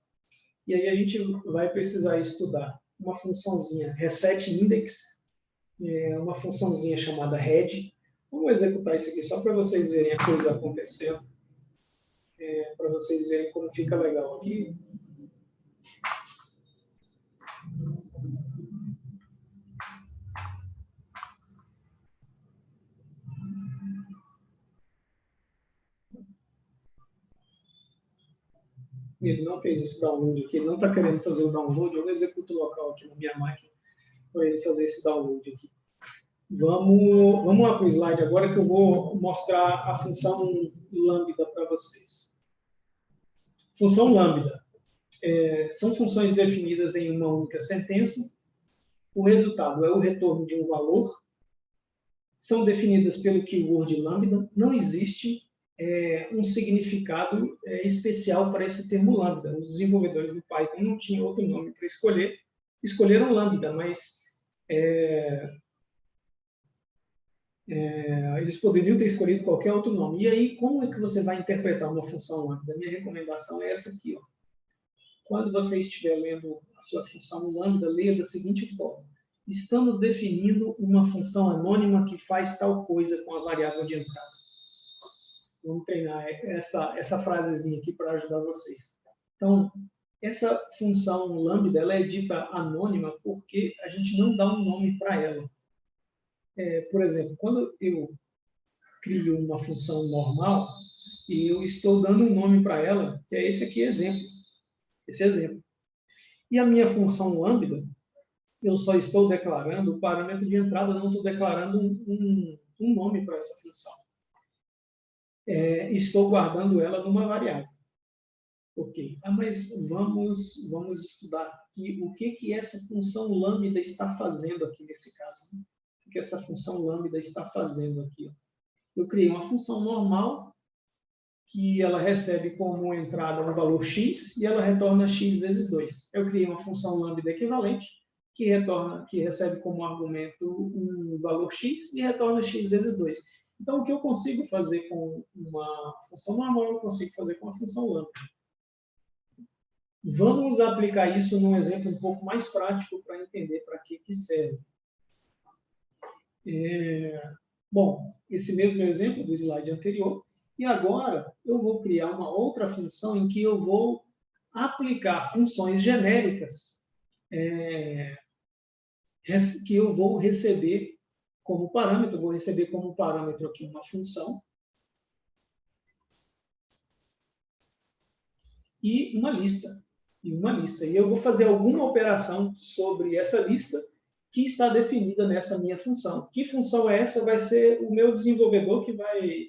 E aí a gente vai precisar estudar uma funçãozinha resetIndex, uma funçãozinha chamada head. Vamos executar isso aqui só para vocês verem a coisa acontecendo, para vocês verem como fica legal aqui. Ele não fez esse download aqui, ele não está querendo fazer o download, eu executo o local aqui na minha máquina para ele fazer esse download aqui. Vamos lá para o slide agora que eu vou mostrar a função lambda para vocês. Função lambda são funções definidas em uma única sentença. O resultado é o retorno de um valor. São definidas pelo keyword lambda. Não existe um significado especial para esse termo lambda. Os desenvolvedores do Python não tinham outro nome para escolher. Escolheram lambda, mas eles poderiam ter escolhido qualquer outro nome. E aí, como é que você vai interpretar uma função lambda? A minha recomendação é essa aqui. Ó. Quando você estiver lendo a sua função lambda, leia da seguinte forma. Estamos definindo uma função anônima que faz tal coisa com a variável de entrada. Vamos treinar essa frasezinha aqui para ajudar vocês. Então, essa função lambda ela é dita anônima porque a gente não dá um nome para ela. Por exemplo, quando eu crio uma função normal, eu estou dando um nome para ela, que é esse aqui, exemplo. Esse exemplo. E a minha função lambda, eu só estou declarando o parâmetro de entrada, não estou declarando um nome para essa função. Estou guardando ela numa variável. Ok. Mas vamos estudar aqui o que essa função lambda está fazendo aqui nesse caso. que essa função lambda está fazendo aqui. Ó. Eu criei uma função normal, que ela recebe como entrada um valor x, e ela retorna x vezes 2. Eu criei uma função lambda equivalente, que recebe como argumento um valor x e retorna x vezes 2. Então, o que eu consigo fazer com uma função normal, eu consigo fazer com a função lambda. Vamos aplicar isso num exemplo um pouco mais prático para entender para que serve. Bom, esse mesmo exemplo do slide anterior. E agora eu vou criar uma outra função em que eu vou aplicar funções genéricas que eu vou receber como parâmetro. Eu vou receber como parâmetro aqui uma função e uma lista. E eu vou fazer alguma operação sobre essa lista que está definida nessa minha função. Que função é essa? Vai ser o meu desenvolvedor que vai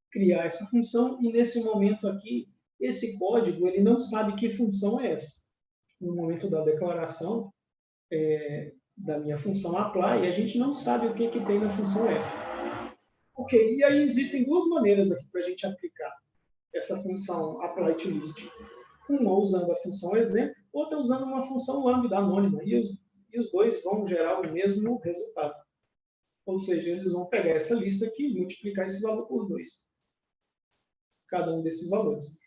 criar essa função, e nesse momento aqui, esse código ele não sabe que função é essa. No momento da declaração da minha função apply, a gente não sabe o que tem na função f. Ok, e aí existem duas maneiras aqui para a gente aplicar essa função apply to list. Uma usando a função exemplo, outra usando uma função lambda anônima, e os dois vão gerar o mesmo resultado. Ou seja, eles vão pegar essa lista aqui e multiplicar esse valor por 2. Cada um desses valores.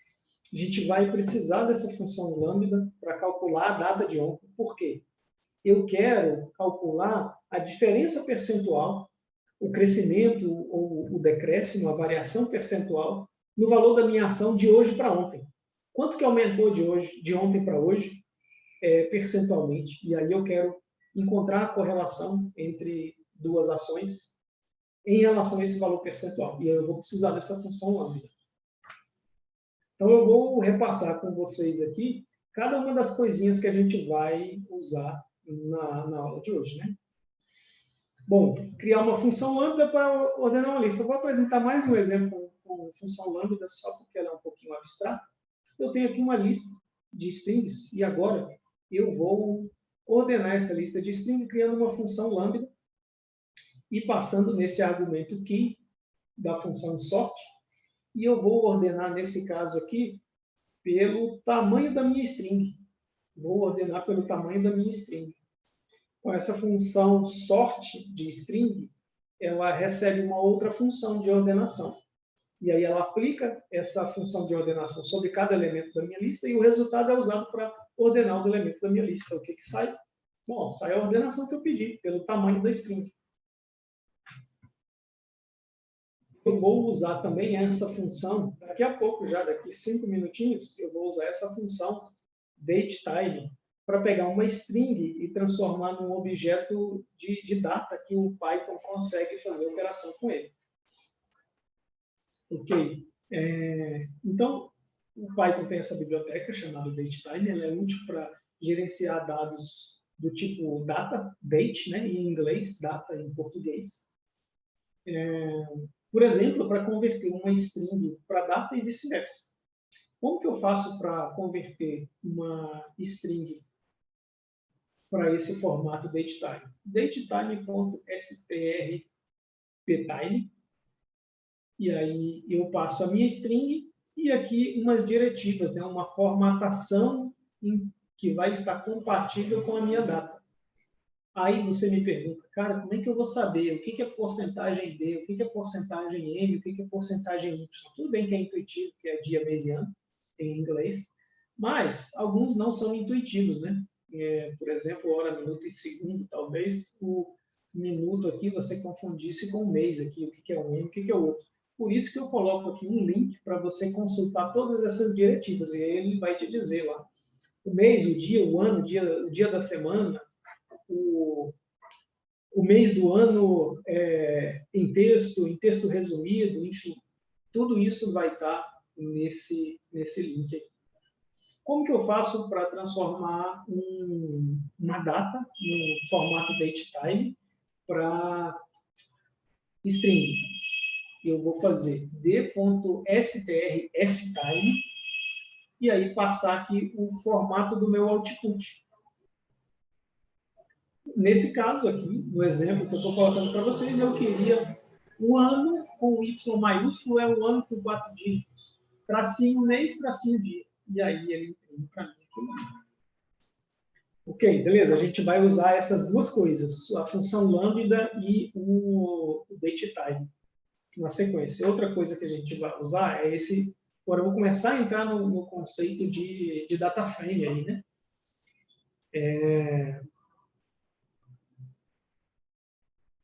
A gente vai precisar dessa função lambda para calcular a data de ontem. Por quê? Eu quero calcular a diferença percentual, o crescimento ou o decréscimo, a variação percentual, no valor da minha ação de hoje para ontem. Quanto que aumentou de ontem para hoje, percentualmente? E aí eu quero encontrar a correlação entre duas ações em relação a esse valor percentual. E aí eu vou precisar dessa função lambda. Então, eu vou repassar com vocês aqui cada uma das coisinhas que a gente vai usar na aula de hoje, né? Bom, criar uma função lambda para ordenar uma lista. Eu vou apresentar mais um exemplo com função lambda, só porque ela é um pouquinho abstrata. Eu tenho aqui uma lista de strings, e agora eu vou ordenar essa lista de strings criando uma função lambda e passando nesse argumento key da função sort. E eu vou ordenar, nesse caso aqui, pelo tamanho da minha string. Vou ordenar pelo tamanho da minha string. Com essa função sort de string, ela recebe uma outra função de ordenação. E aí ela aplica essa função de ordenação sobre cada elemento da minha lista, e o resultado é usado para ordenar os elementos da minha lista. O que sai? Bom, sai a ordenação que eu pedi, pelo tamanho da string. Eu vou usar também essa função, daqui a pouco, já daqui 5 minutinhos, eu vou usar essa função datetime para pegar uma string e transformar num objeto de data que o Python consegue fazer operação com ele. Ok. Então, o Python tem essa biblioteca chamada datetime, ela é útil para gerenciar dados do tipo data, date, né, em inglês, data em português. Por exemplo, para converter uma string para data e vice-versa. Como que eu faço para converter uma string para esse formato datetime? datetime.strptime. E aí eu passo a minha string e aqui umas diretivas, né? Uma formatação que vai estar compatível com a minha data. Aí você me pergunta, cara, como é que eu vou saber o que é porcentagem D, o que é porcentagem M, o que é porcentagem Y? Tudo bem que é intuitivo, que é dia, mês e ano, em inglês, mas alguns não são intuitivos, né? Por exemplo, hora, minuto e segundo, talvez o minuto aqui você confundisse com o mês aqui, o que é um M, o que é o outro. Por isso que eu coloco aqui um link para você consultar todas essas diretivas, e aí ele vai te dizer lá o mês, o dia, o ano, o dia da semana, o mês do ano em texto resumido, enfim, tudo isso vai estar nesse link aqui. Como que eu faço para transformar uma data no formato datetime para string? Eu vou fazer d.strftime e aí passar aqui o formato do meu output. nesse caso aqui, no exemplo que eu estou colocando para vocês, eu queria o ano com Y maiúsculo, é o ano com 4 dígitos. Tracinho mês, tracinho dia. E aí ele imprime para mim aqui. Ok, beleza. A gente vai usar essas duas coisas, a função lambda e o datetime, na sequência. Outra coisa que a gente vai usar é esse... Agora eu vou começar a entrar no conceito de data frame aí, né?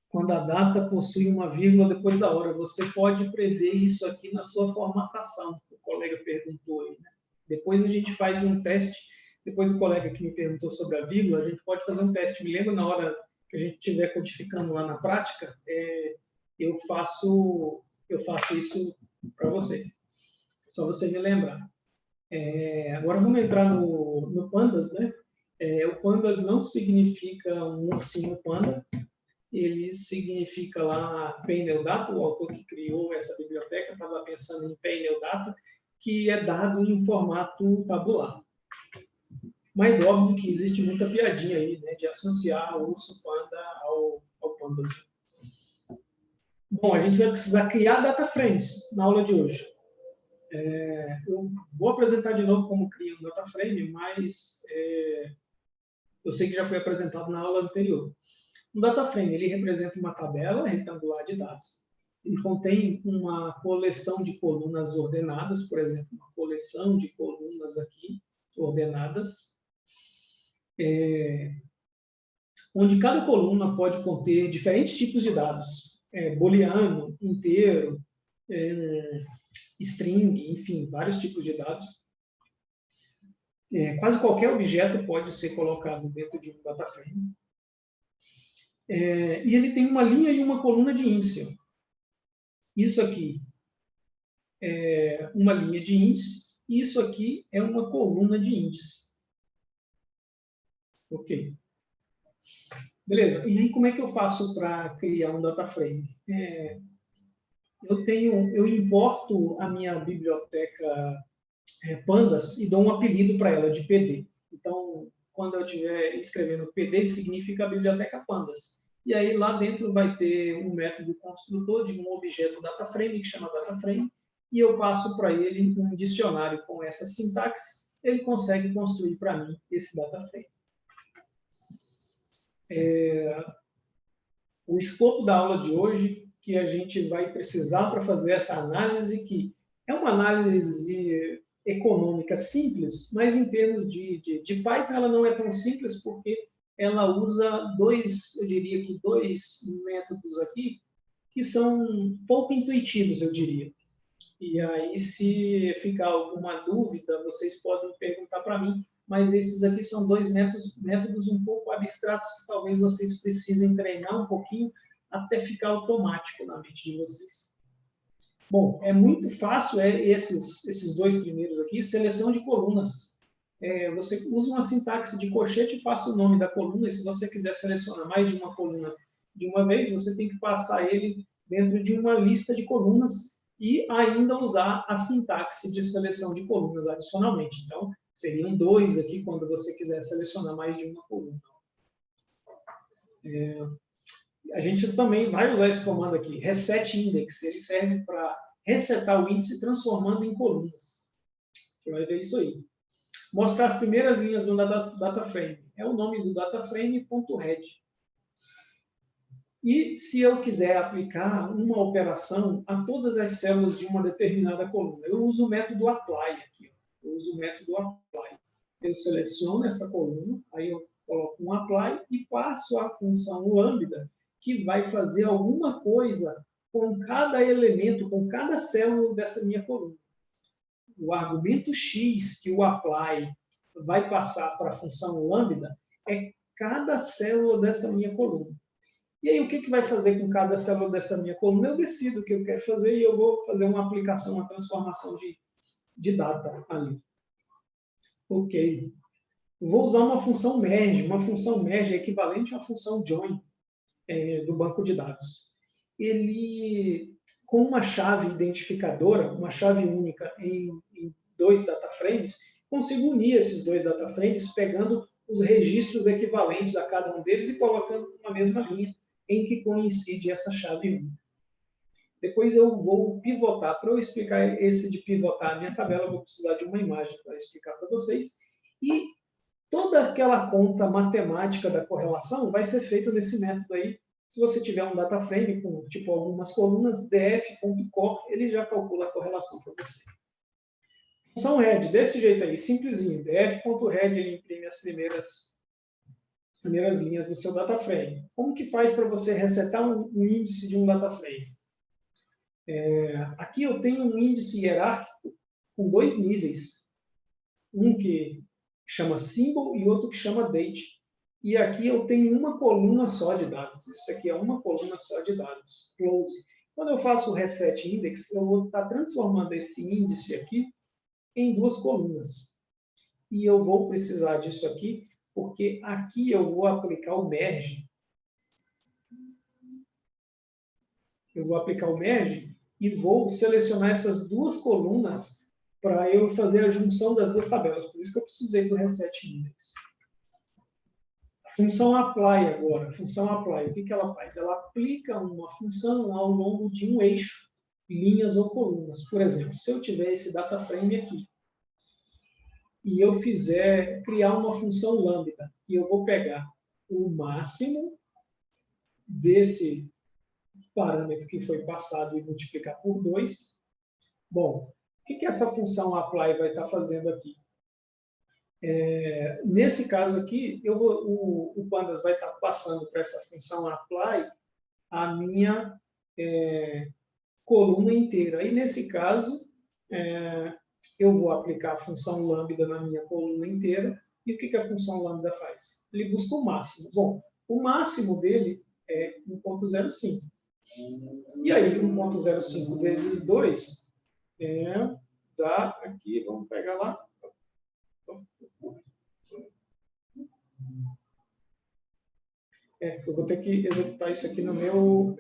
Quando a data possui uma vírgula depois da hora, você pode prever isso aqui na sua formatação, o colega perguntou aí, né? Depois a gente faz um teste, depois o colega que me perguntou sobre a vírgula, a gente pode fazer um teste. Me lembro na hora que a gente estiver codificando lá na prática, eu faço isso para você. Só você me lembrar. Agora vamos entrar no Pandas, né? O Pandas não significa um ursinho panda, ele significa lá Painel Data, o autor que criou essa biblioteca estava pensando em Painel Data, que é dado em formato tabular. Mas óbvio que existe muita piadinha aí, né, de associar o urso panda ao Pandas. Bom, a gente vai precisar criar data frames na aula de hoje. Eu vou apresentar de novo como cria um data frame, mas eu sei que já foi apresentado na aula anterior. Um data frame, ele representa uma tabela retangular de dados. Ele contém uma coleção de colunas ordenadas, por exemplo, uma coleção de colunas aqui, ordenadas, onde cada coluna pode conter diferentes tipos de dados, booleano, inteiro, string, enfim, vários tipos de dados. Quase qualquer objeto pode ser colocado dentro de um data frame. E ele tem uma linha e uma coluna de índice. Isso aqui é uma linha de índice, e isso aqui é uma coluna de índice. Ok. Beleza. E aí, como é que eu faço para criar um data frame? Eu importo a minha biblioteca Pandas e dou um apelido para ela de PD. Então, quando eu estiver escrevendo PD, significa a biblioteca Pandas. E aí, lá dentro vai ter um método construtor de um objeto DataFrame, que chama DataFrame, e eu passo para ele um dicionário com essa sintaxe, ele consegue construir para mim esse DataFrame. O escopo da aula de hoje, que a gente vai precisar para fazer essa análise, que é uma análise econômica simples, mas em termos de Python ela não é tão simples, porque ela usa eu diria que dois métodos aqui que são pouco intuitivos, eu diria. E aí, se ficar alguma dúvida, vocês podem perguntar para mim, mas esses aqui são dois métodos um pouco abstratos que talvez vocês precisem treinar um pouquinho até ficar automático na mente de vocês. Bom, é muito fácil esses dois primeiros aqui, seleção de colunas. Você usa uma sintaxe de colchete e passa o nome da coluna, e se você quiser selecionar mais de uma coluna de uma vez, você tem que passar ele dentro de uma lista de colunas e ainda usar a sintaxe de seleção de colunas adicionalmente. Então, seriam 2 aqui quando você quiser selecionar mais de uma coluna. A gente também vai usar esse comando aqui, reset index. Ele serve para resetar o índice transformando em colunas. Você vai ver isso aí. Mostrar as primeiras linhas do DataFrame. É o nome do DataFrame.head. E se eu quiser aplicar uma operação a todas as células de uma determinada coluna, eu uso o método apply aqui. Eu uso o método apply. Eu seleciono essa coluna, aí eu coloco um apply e passo a função lambda, que vai fazer alguma coisa com cada elemento, com cada célula dessa minha coluna. O argumento x que o apply vai passar para a função lambda é cada célula dessa minha coluna. E aí, o que vai fazer com cada célula dessa minha coluna? Eu decido o que eu quero fazer e eu vou fazer uma aplicação, uma transformação de data ali. Ok. Vou usar uma função merge. Uma função merge é equivalente à função join do banco de dados. Ele, com uma chave identificadora, uma chave única em 2 data frames, consigo unir esses 2 data frames pegando os registros equivalentes a cada um deles e colocando na mesma linha em que coincide essa chave única. Depois eu vou pivotar. Para eu explicar esse de pivotar a minha tabela, eu vou precisar de uma imagem para explicar para vocês. E toda aquela conta matemática da correlação vai ser feita nesse método aí. Se você tiver um data frame com tipo algumas colunas, df.core, ele já calcula a correlação para você. Função head, desse jeito aí, simplesinho. df.head, ele imprime as primeiras linhas do seu data frame. Como que faz para você resetar um índice de um data frame? Aqui eu tenho um índice hierárquico com dois níveis. Um que chama symbol e outro que chama date. E aqui eu tenho uma coluna só de dados. Isso aqui é uma coluna só de dados. Close. Quando eu faço o reset index, eu vou estar transformando esse índice aqui em duas colunas. E eu vou precisar disso aqui, porque aqui eu vou aplicar o merge. Eu vou aplicar o merge e vou selecionar essas duas colunas para eu fazer a junção das duas tabelas. Por isso que eu precisei do reset index. Função apply agora. Função apply, o que ela faz? Ela aplica uma função ao longo de um eixo, linhas ou colunas. Por exemplo, se eu tiver esse data frame aqui, e eu fizer criar uma função lambda, e eu vou pegar o máximo desse parâmetro que foi passado e multiplicar por 2. Bom, o que essa função apply vai estar fazendo aqui? Nesse caso aqui, o Pandas vai estar passando para essa função apply a minha coluna inteira. E nesse caso, eu vou aplicar a função lambda na minha coluna inteira. E o que a função lambda faz? Ele busca o máximo. Bom, o máximo dele é 1.05. E aí, 1.05 vezes 2 dá aqui, vamos pegar lá. Eu vou ter que executar isso aqui no meu...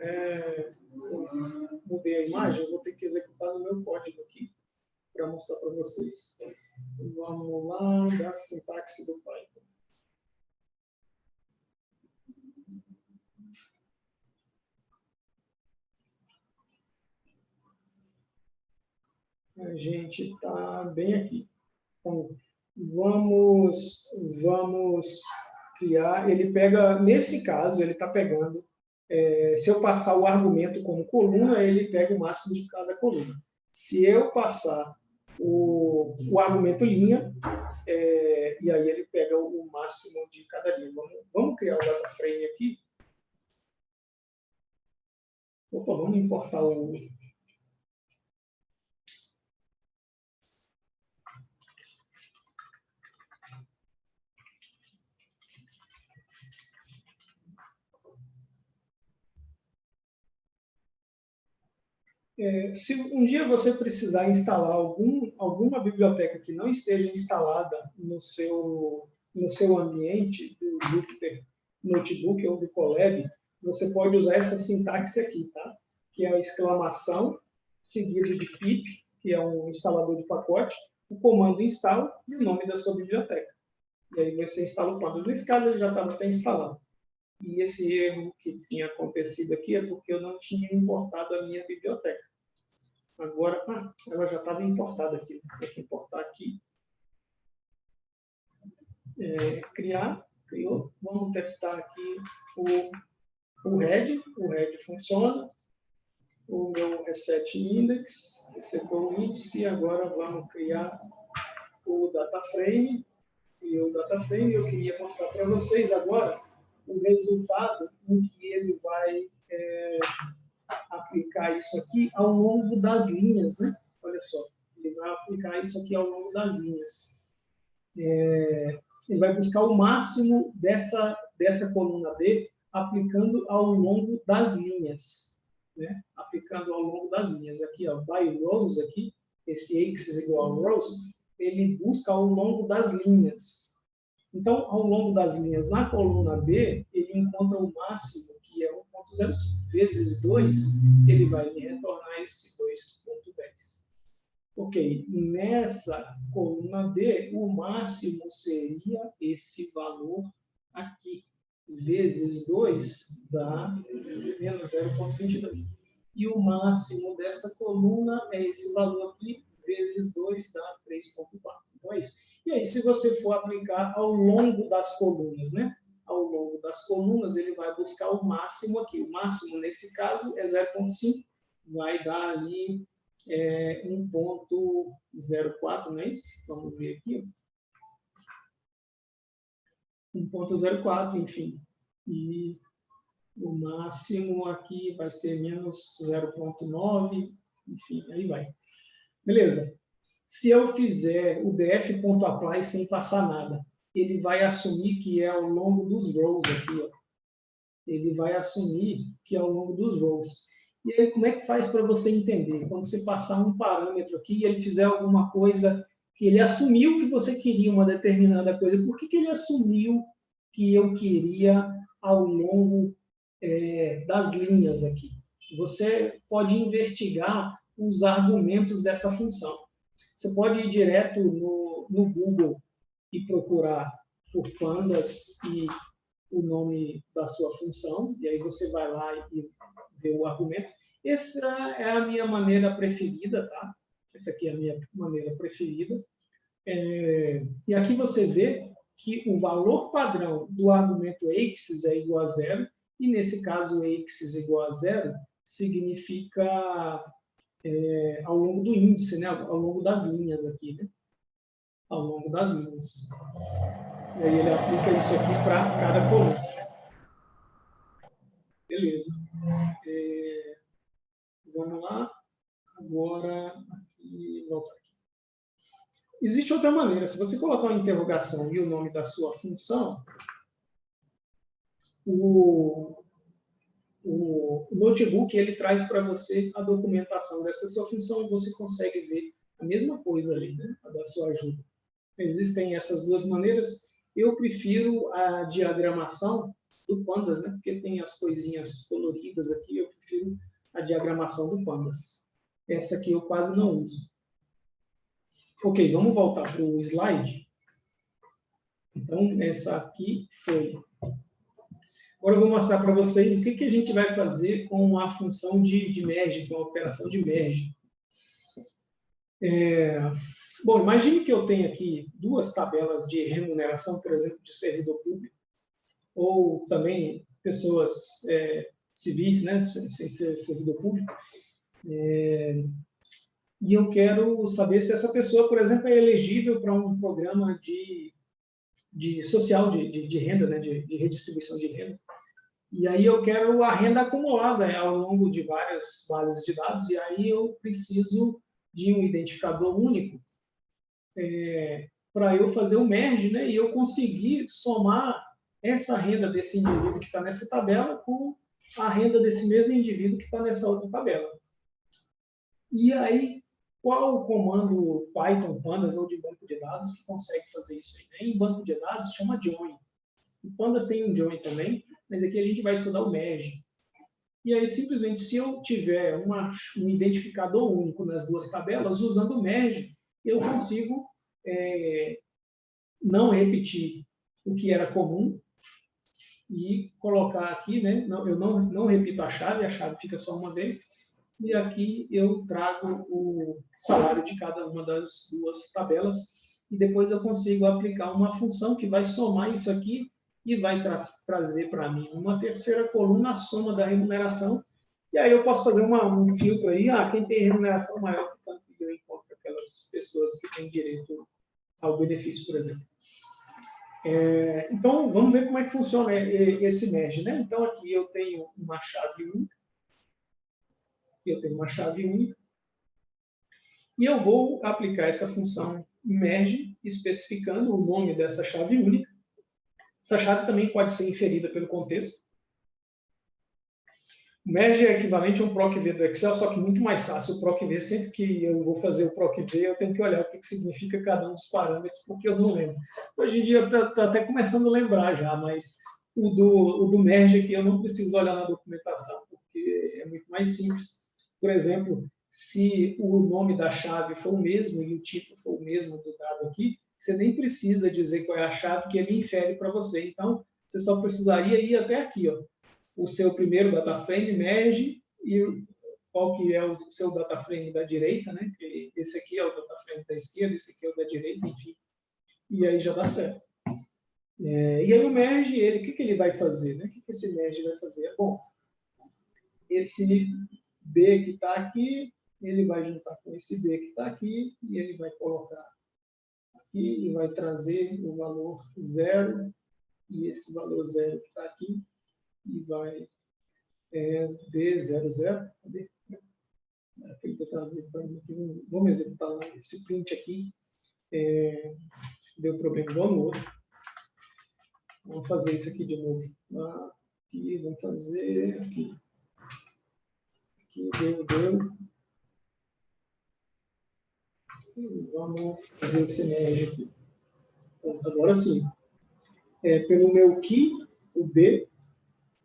mudei a imagem, eu vou ter que executar no meu código aqui para mostrar para vocês. Vamos lá, da sintaxe do Python. A gente está bem aqui. Então, vamos criar, ele pega, nesse caso, ele está pegando, se eu passar o argumento como coluna, ele pega o máximo de cada coluna. Se eu passar o argumento linha, e aí ele pega o máximo de cada linha. Vamos criar o data frame aqui. Opa, vamos importar o... Se um dia você precisar instalar alguma biblioteca que não esteja instalada no seu ambiente do Jupyter Notebook ou do Colab, você pode usar essa sintaxe aqui, tá? Que é a exclamação, seguido de pip, que é um instalador de pacote, o comando install e o nome da sua biblioteca. E aí você instala o plano. Nesse caso, ele já estava até instalado. E esse erro que tinha acontecido aqui é porque eu não tinha importado a minha biblioteca. Agora, ela já estava importada aqui. Vou ter que importar aqui. Criou. Vamos testar aqui o head. O head funciona. O meu reset index. Resetou o índice. Agora vamos criar o data frame. E o data frame eu queria mostrar para vocês agora o resultado em que ele vai aplicar isso aqui ao longo das linhas, né? Olha só, ele vai aplicar isso aqui ao longo das linhas. Ele vai buscar o máximo dessa coluna D aplicando ao longo das linhas, né? Aplicando ao longo das linhas. Aqui, ó, by rows, aqui, esse x igual a rows, ele busca ao longo das linhas. Então, ao longo das linhas, na coluna B, ele encontra o máximo, que é 1.0 vezes 2, ele vai me retornar esse 2.10. Ok, nessa coluna D, o máximo seria esse valor aqui, vezes 2 dá menos 0,22. E o máximo dessa coluna é esse valor aqui, vezes 2 dá 3,4. Então é isso. E aí, se você for aplicar ao longo das colunas, né? Ao longo das colunas, ele vai buscar o máximo aqui. O máximo, nesse caso, é 0,5, vai dar ali 1,04, não é isso? Vamos ver aqui. 1,04, enfim. E o máximo aqui vai ser menos 0,9, enfim, aí vai. Beleza. Se eu fizer o df.apply sem passar nada, ele vai assumir que é ao longo dos rows aqui, ó. Ele vai assumir que é ao longo dos rows. E aí, como é que faz para você entender? Quando você passar um parâmetro aqui e ele fizer alguma coisa que ele assumiu que você queria uma determinada coisa, por que ele assumiu que eu queria ao longo das linhas aqui? Você pode investigar os argumentos dessa função. Você pode ir direto no Google e procurar por pandas e o nome da sua função, e aí você vai lá e vê o argumento. Essa é a minha maneira preferida, tá? Essa aqui é a minha maneira preferida. E aqui você vê que o valor padrão do argumento axis é igual a 0, e nesse caso axis igual a 0 significa ao longo do índice, né? Ao longo das linhas aqui, né? Ao longo das linhas. E aí ele aplica isso aqui para cada coluna. Beleza. Vamos lá. Agora, aqui, voltar aqui. Existe outra maneira. Se você colocar uma interrogação e o nome da sua função, o notebook ele traz para você a documentação dessa sua função e você consegue ver a mesma coisa ali, né? A da sua ajuda. Existem essas duas maneiras. Eu prefiro a diagramação do Pandas, né? Porque tem as coisinhas coloridas aqui. Eu prefiro a diagramação do Pandas. Essa aqui eu quase não uso. Ok, vamos voltar para o slide. Então, essa aqui foi. Agora eu vou mostrar para vocês o que a gente vai fazer com a função de merge, com a operação de merge. Bom, imagine que eu tenho aqui duas tabelas de remuneração, por exemplo, de servidor público, ou também pessoas civis, né, sem ser servidor público, e eu quero saber se essa pessoa, por exemplo, é elegível para um programa de social, de renda, né, de redistribuição de renda. E aí eu quero a renda acumulada ao longo de várias bases de dados, e aí eu preciso de um identificador único para eu fazer o merge, né, e eu conseguir somar essa renda desse indivíduo que está nessa tabela com a renda desse mesmo indivíduo que está nessa outra tabela. E aí, qual o comando Python, Pandas ou de banco de dados que consegue fazer isso aí, né? Em banco de dados chama join. O Pandas tem um join também, mas aqui a gente vai estudar o merge. E aí, simplesmente, se eu tiver um identificador único nas duas tabelas, usando o merge, eu consigo não repetir o que era comum e colocar aqui, né? Eu não repito a chave fica só uma vez, e aqui eu trago o salário de cada uma das duas tabelas, e depois eu consigo aplicar uma função que vai somar isso aqui e vai trazer para mim uma terceira coluna, a soma da remuneração, e aí eu posso fazer um filtro aí, quem tem remuneração maior, portanto, eu encontro aquelas pessoas que têm direito ao benefício, por exemplo. Então, vamos ver como é que funciona esse merge, né? Então, aqui eu tenho uma chave única, e eu vou aplicar essa função merge, especificando o nome dessa chave única. Essa chave também pode ser inferida pelo contexto. O merge é equivalente a um proc-v do Excel, só que muito mais fácil. O proc-v, sempre que eu vou fazer o proc-v, eu tenho que olhar o que significa cada um dos parâmetros, porque eu não lembro. Hoje em dia está até começando a lembrar já, mas o do merge aqui eu não preciso olhar na documentação, porque é muito mais simples. Por exemplo, se o nome da chave for o mesmo e o tipo for o mesmo do dado aqui, você nem precisa dizer qual é a chave que ele infere para você. Então, você só precisaria ir até aqui, ó, o seu primeiro data frame, merge, e qual que é o seu data frame da direita, né? Esse aqui é o data frame da esquerda, esse aqui é o da direita, enfim. E aí já dá certo. E aí o merge, o que ele vai fazer? Né? O que esse merge vai fazer? Bom, esse B que está aqui, ele vai juntar com esse B que está aqui, e ele vai colocar aqui, e vai trazer o valor 0, e esse valor 0 que está aqui, e vai B00, cadê? Ele está trazendo para mim aqui, vamos executar esse print aqui, deu problema igual no outro. Vamos fazer isso aqui de novo. Aqui, vamos fazer aqui. Aqui, deu. Vamos fazer esse merge aqui. Pronto, agora sim. Pelo meu key, o B,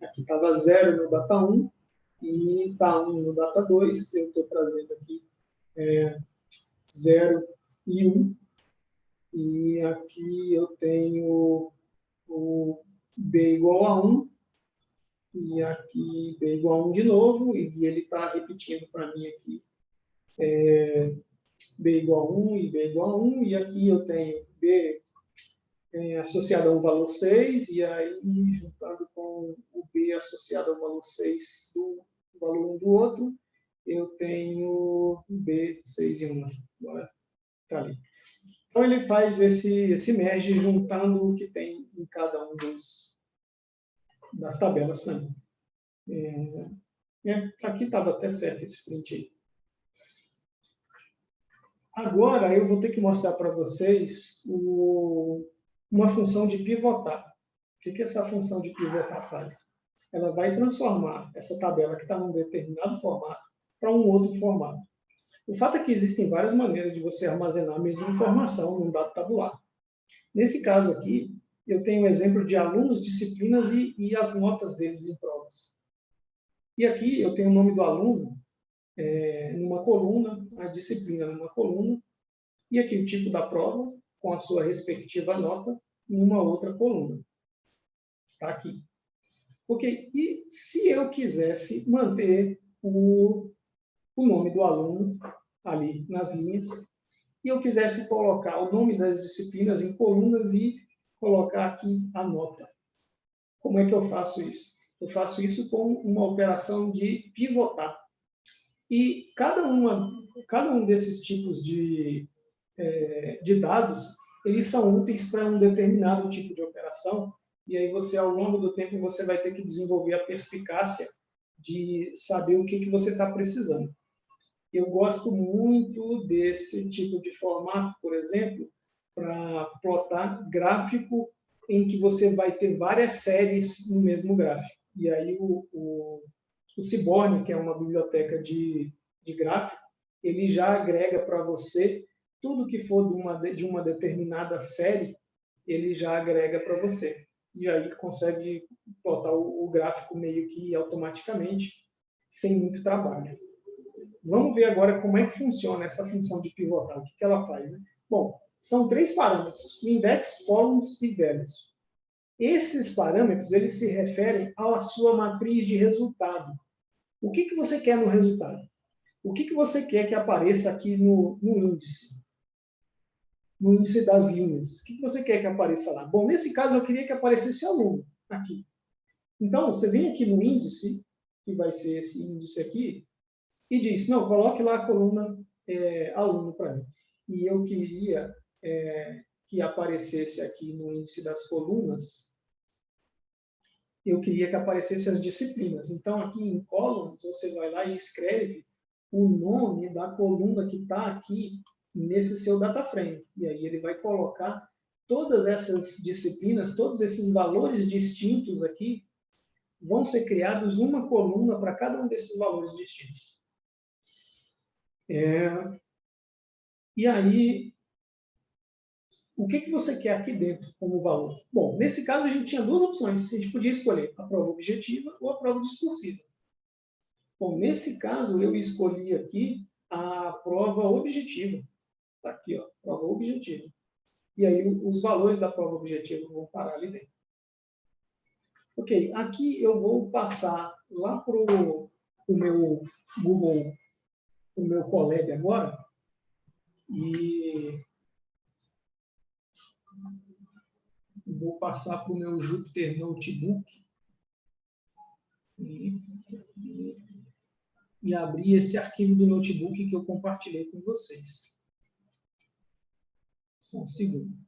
aqui estava 0 no data 1 e está 1 no data 2. Eu estou trazendo aqui 0 e 1. E aqui eu tenho o B igual a 1. E aqui B igual a 1 de novo. E ele está repetindo para mim aqui B igual a 1 e B igual a 1. E aqui eu tenho B associado a um valor 6. E aí, juntando com o B associado ao valor 6 do valor 1 do outro, eu tenho B 6 e 1. Agora está ali. Então, ele faz esse merge juntando o que tem em cada um das tabelas para mim. Aqui estava até certo esse print aí. Agora, eu vou ter que mostrar para vocês uma função de pivotar. O que essa função de pivotar faz? Ela vai transformar essa tabela que está num determinado formato para um outro formato. O fato é que existem várias maneiras de você armazenar a mesma informação num dado tabular. Nesse caso aqui, eu tenho um exemplo de alunos, disciplinas e as notas deles em provas. E aqui eu tenho o nome do aluno numa coluna, a disciplina numa coluna, e aqui o tipo da prova, com a sua respectiva nota, numa outra coluna. Está aqui. Ok? E se eu quisesse manter o nome do aluno ali nas linhas, e eu quisesse colocar o nome das disciplinas em colunas e colocar aqui a nota. Como é que eu faço isso? Eu faço isso com uma operação de pivotar. E cada um desses tipos de dados, eles são úteis para um determinado tipo de operação, e aí você, ao longo do tempo, você vai ter que desenvolver a perspicácia de saber o que você está precisando. Eu gosto muito desse tipo de formato, por exemplo, para plotar gráfico em que você vai ter várias séries no mesmo gráfico. E aí o Seaborn, que é uma biblioteca de gráfico, ele já agrega para você tudo que for de uma determinada série, ele já agrega para você. E aí consegue plotar o gráfico meio que automaticamente, sem muito trabalho. Vamos ver agora como é que funciona essa função de pivotar. O que ela faz, né? Bom, são 3 parâmetros: index, columns e values. Esses parâmetros, eles se referem à sua matriz de resultado. O que você quer no resultado? O que você quer que apareça aqui no índice? No índice das linhas. O que você quer que apareça lá? Bom, nesse caso, eu queria que aparecesse aluno aqui. Então, você vem aqui no índice, que vai ser esse índice aqui, e diz, não, coloque lá a coluna aluno para mim. E eu queria que aparecesse aqui no índice das colunas, eu queria que aparecesse as disciplinas. Então, aqui em columns, você vai lá e escreve o nome da coluna que está aqui nesse seu data frame. E aí ele vai colocar todas essas disciplinas, todos esses valores distintos aqui, vão ser criados uma coluna para cada um desses valores distintos. E aí, o que você quer aqui dentro como valor? Bom, nesse caso a gente tinha 2 opções. A gente podia escolher a prova objetiva ou a prova discursiva. Bom, nesse caso eu escolhi aqui a prova objetiva. Está aqui, ó, prova objetiva. E aí os valores da prova objetiva vão parar ali dentro. Ok, aqui eu vou passar lá para o meu Google, o meu Colab agora, e vou passar para o meu Jupyter Notebook e abrir esse arquivo do notebook que eu compartilhei com vocês. Só um segundo.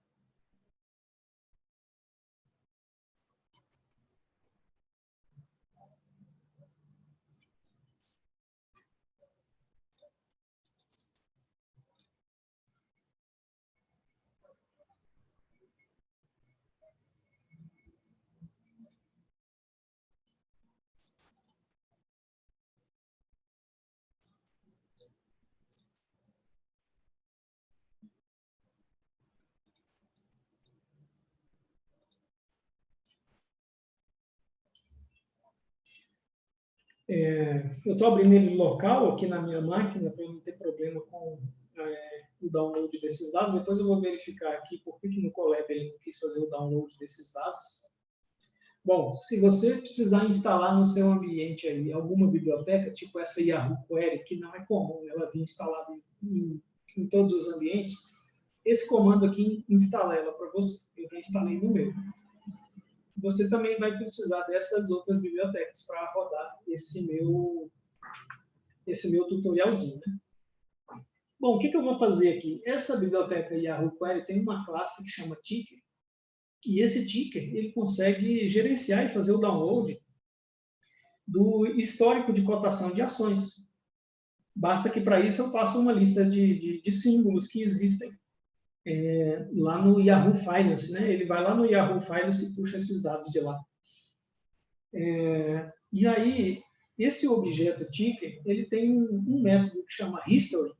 Eu estou abrindo ele local aqui na minha máquina para não ter problema com o download desses dados. Depois eu vou verificar aqui por que no Colab ele não quis fazer o download desses dados. Bom, se você precisar instalar no seu ambiente aí alguma biblioteca, tipo essa Yahoo Query, que não é comum ela vir instalada em todos os ambientes, esse comando aqui instala ela para você. Eu já instalei no meu. Você também vai precisar dessas outras bibliotecas para rodar esse meu tutorialzinho, né? Bom, o que eu vou fazer aqui? Essa biblioteca Yahoo Query tem uma classe que chama Ticker, e esse Ticker ele consegue gerenciar e fazer o download do histórico de cotação de ações. Basta que para isso eu passe uma lista de símbolos que existem lá no Yahoo Finance, né? Ele vai lá no Yahoo Finance e puxa esses dados de lá. E aí, esse objeto Ticker, ele tem um método que chama History,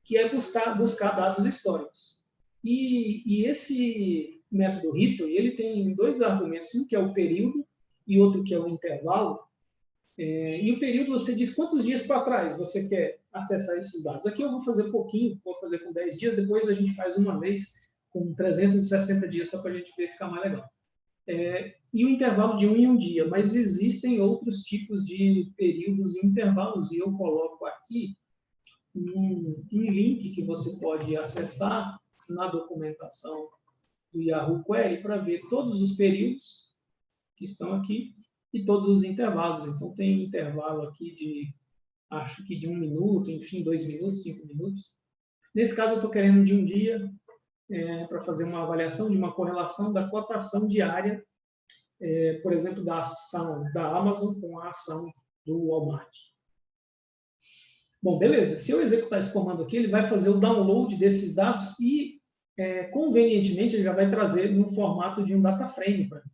que é buscar dados históricos. E esse método History, ele tem dois argumentos, um que é o período e outro que é o intervalo. E o período você diz quantos dias para trás você quer acessar esses dados. Aqui eu vou fazer pouquinho, vou fazer com 10 dias, depois a gente faz uma vez com 360 dias, só para a gente ver ficar mais legal. E o intervalo de 1 em 1 dia, mas existem outros tipos de períodos e intervalos, e eu coloco aqui um link que você pode acessar na documentação do Yahoo Query para ver todos os períodos que estão aqui e todos os intervalos. Então, tem intervalo aqui acho que de 1 minuto, enfim, 2 minutos, 5 minutos. Nesse caso, eu estou querendo de 1 dia para fazer uma avaliação de uma correlação da cotação diária, por exemplo, da ação da Amazon com a ação do Walmart. Bom, beleza. Se eu executar esse comando aqui, ele vai fazer o download desses dados e, convenientemente, ele já vai trazer no formato de um data frame para mim.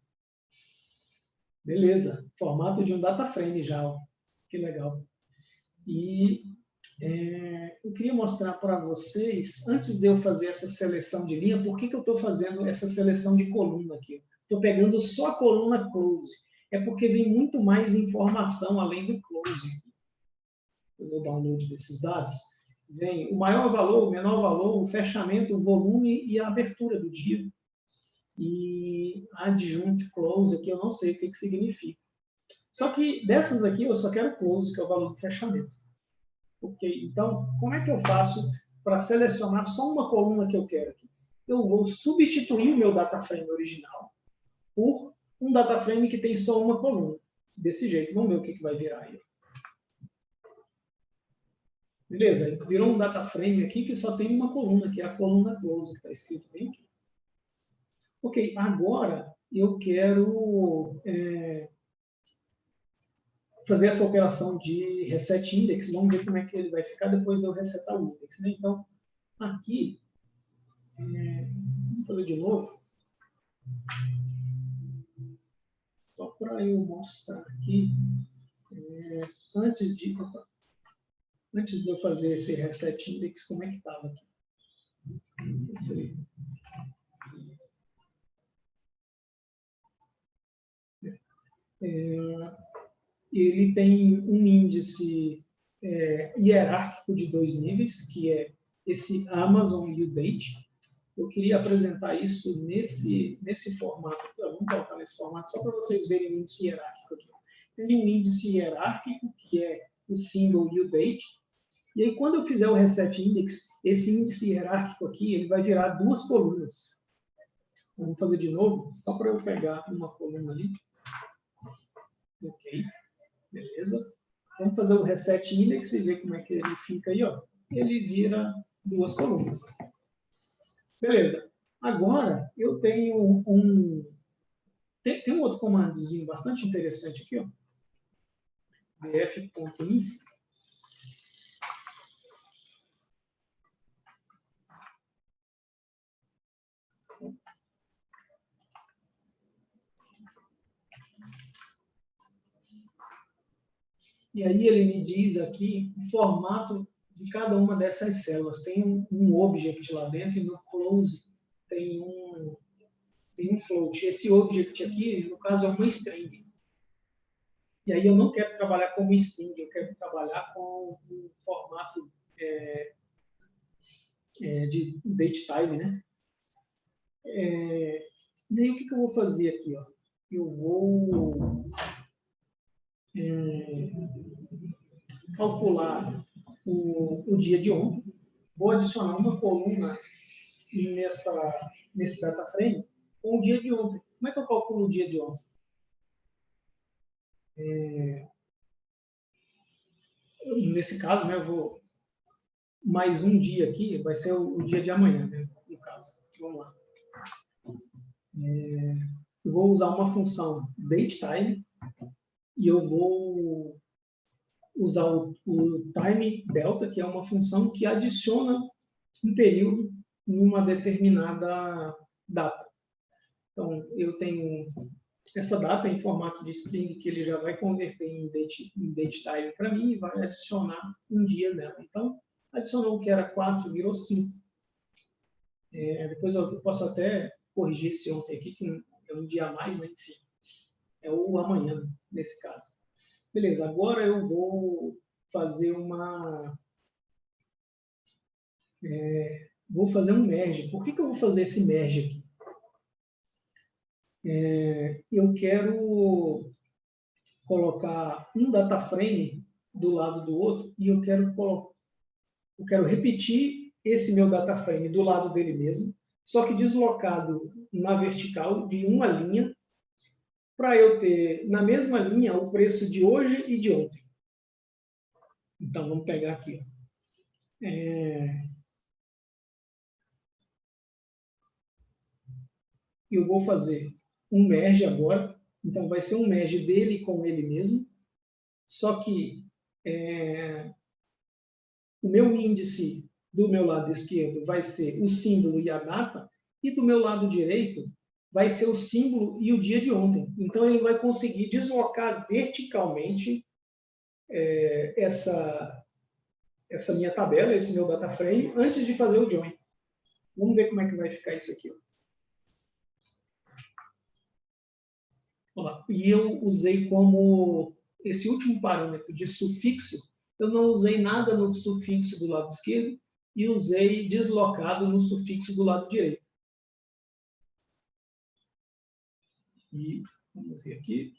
Beleza. Formato de um data frame já. Ó. Que legal. E eu queria mostrar para vocês, antes de eu fazer essa seleção de linha, por que eu estou fazendo essa seleção de coluna aqui? Estou pegando só a coluna close. É porque vem muito mais informação além do close. Fazer o download desses dados. Vem o maior valor, o menor valor, o fechamento, o volume e a abertura do dia. E adjunct close aqui eu não sei o que significa. Só que dessas aqui eu só quero close, que é o valor do fechamento. Ok, então como é que eu faço para selecionar só uma coluna que eu quero aqui? Eu vou substituir o meu data frame original por um data frame que tem só uma coluna. Desse jeito, vamos ver o que vai virar aí. Beleza, virou um data frame aqui que só tem uma coluna, que é a coluna close, que está escrito bem aqui. Ok, agora eu quero fazer essa operação de reset index. Vamos ver como é que ele vai ficar depois de eu resetar o index. Né? Então, aqui, vou fazer de novo. Só para eu mostrar aqui, antes de eu fazer esse reset index, como é que estava aqui? Ele tem um índice hierárquico de 2 níveis, que é esse Amazon e o Date. Eu queria apresentar isso nesse formato. Vamos colocar nesse formato só para vocês verem o índice hierárquico aqui. Tem um índice hierárquico, que é o symbol e o date. E aí, quando eu fizer o reset index, esse índice hierárquico aqui, ele vai virar 2 colunas. Vamos fazer de novo, só para eu pegar uma coluna ali. Ok, beleza. Vamos fazer o reset index e ver como é que ele fica aí, ó. Ele vira 2 colunas. Beleza. Agora, eu tenho tem um outro comandozinho bastante interessante aqui, ó. bf.info. E aí ele me diz aqui o formato de cada uma dessas células. Tem um object lá dentro e no close tem um float. Esse object aqui, no caso, é uma string. E aí eu não quero trabalhar com uma string, eu quero trabalhar com um formato de datetime, né? E aí o que eu vou fazer aqui, ó? Eu vou calcular o dia de ontem, vou adicionar uma coluna nesse data frame com o dia de ontem. Como é que eu calculo o dia de ontem? Nesse caso, né, eu vou mais um dia aqui, vai ser o dia de amanhã, né, no caso. Vamos lá. Eu vou usar uma função datetime e eu vou usar o time delta, que é uma função que adiciona um período em uma determinada data. Então, eu tenho essa data em formato de string que ele já vai converter em datetime para mim e vai adicionar um dia nela. Então, adicionou o que era 4, virou 5. Depois eu posso até corrigir esse ontem aqui, que é um dia a mais, né? Enfim, é o amanhã, nesse caso. Beleza, agora eu vou fazer vou fazer um merge. Por que eu vou fazer esse merge aqui? Eu quero colocar um data frame do lado do outro e eu quero repetir esse meu data frame do lado dele mesmo, só que deslocado na vertical de uma linha, para eu ter na mesma linha o preço de hoje e de ontem. Então, vamos pegar aqui. Eu vou fazer um merge agora. Então, vai ser um merge dele com ele mesmo. Só que o meu índice do meu lado esquerdo vai ser o símbolo e a data, e do meu lado direito vai ser o símbolo e o dia de ontem. Então, ele vai conseguir deslocar verticalmente essa minha tabela, esse meu data frame, antes de fazer o join. Vamos ver como é que vai ficar isso aqui. Olha, e eu usei como esse último parâmetro de sufixo, eu não usei nada no sufixo do lado esquerdo e usei deslocado no sufixo do lado direito. E vamos ver aqui.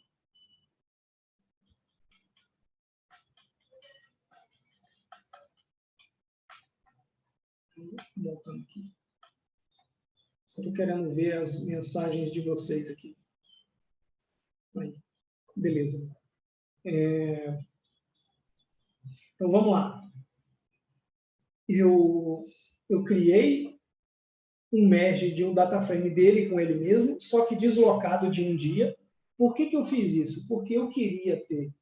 Voltando aqui. Estou querendo ver as mensagens de vocês aqui. Aí. Beleza. Então, vamos lá. Eu criei um merge de um data frame dele com ele mesmo, só que deslocado de um dia. Por que eu fiz isso? Porque eu queria ter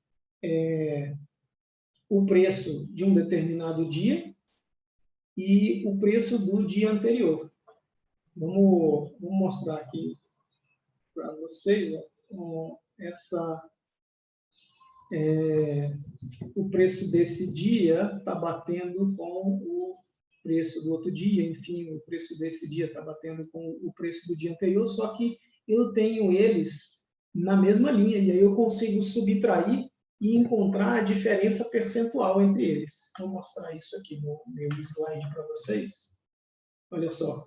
o preço de um determinado dia e o preço do dia anterior. Vamos mostrar aqui para vocês. Ó, o preço desse dia está batendo com o preço do outro dia, enfim, o preço desse dia está batendo com o preço do dia anterior, só que eu tenho eles na mesma linha, e aí eu consigo subtrair e encontrar a diferença percentual entre eles. Vou mostrar isso aqui no meu slide para vocês. Olha só,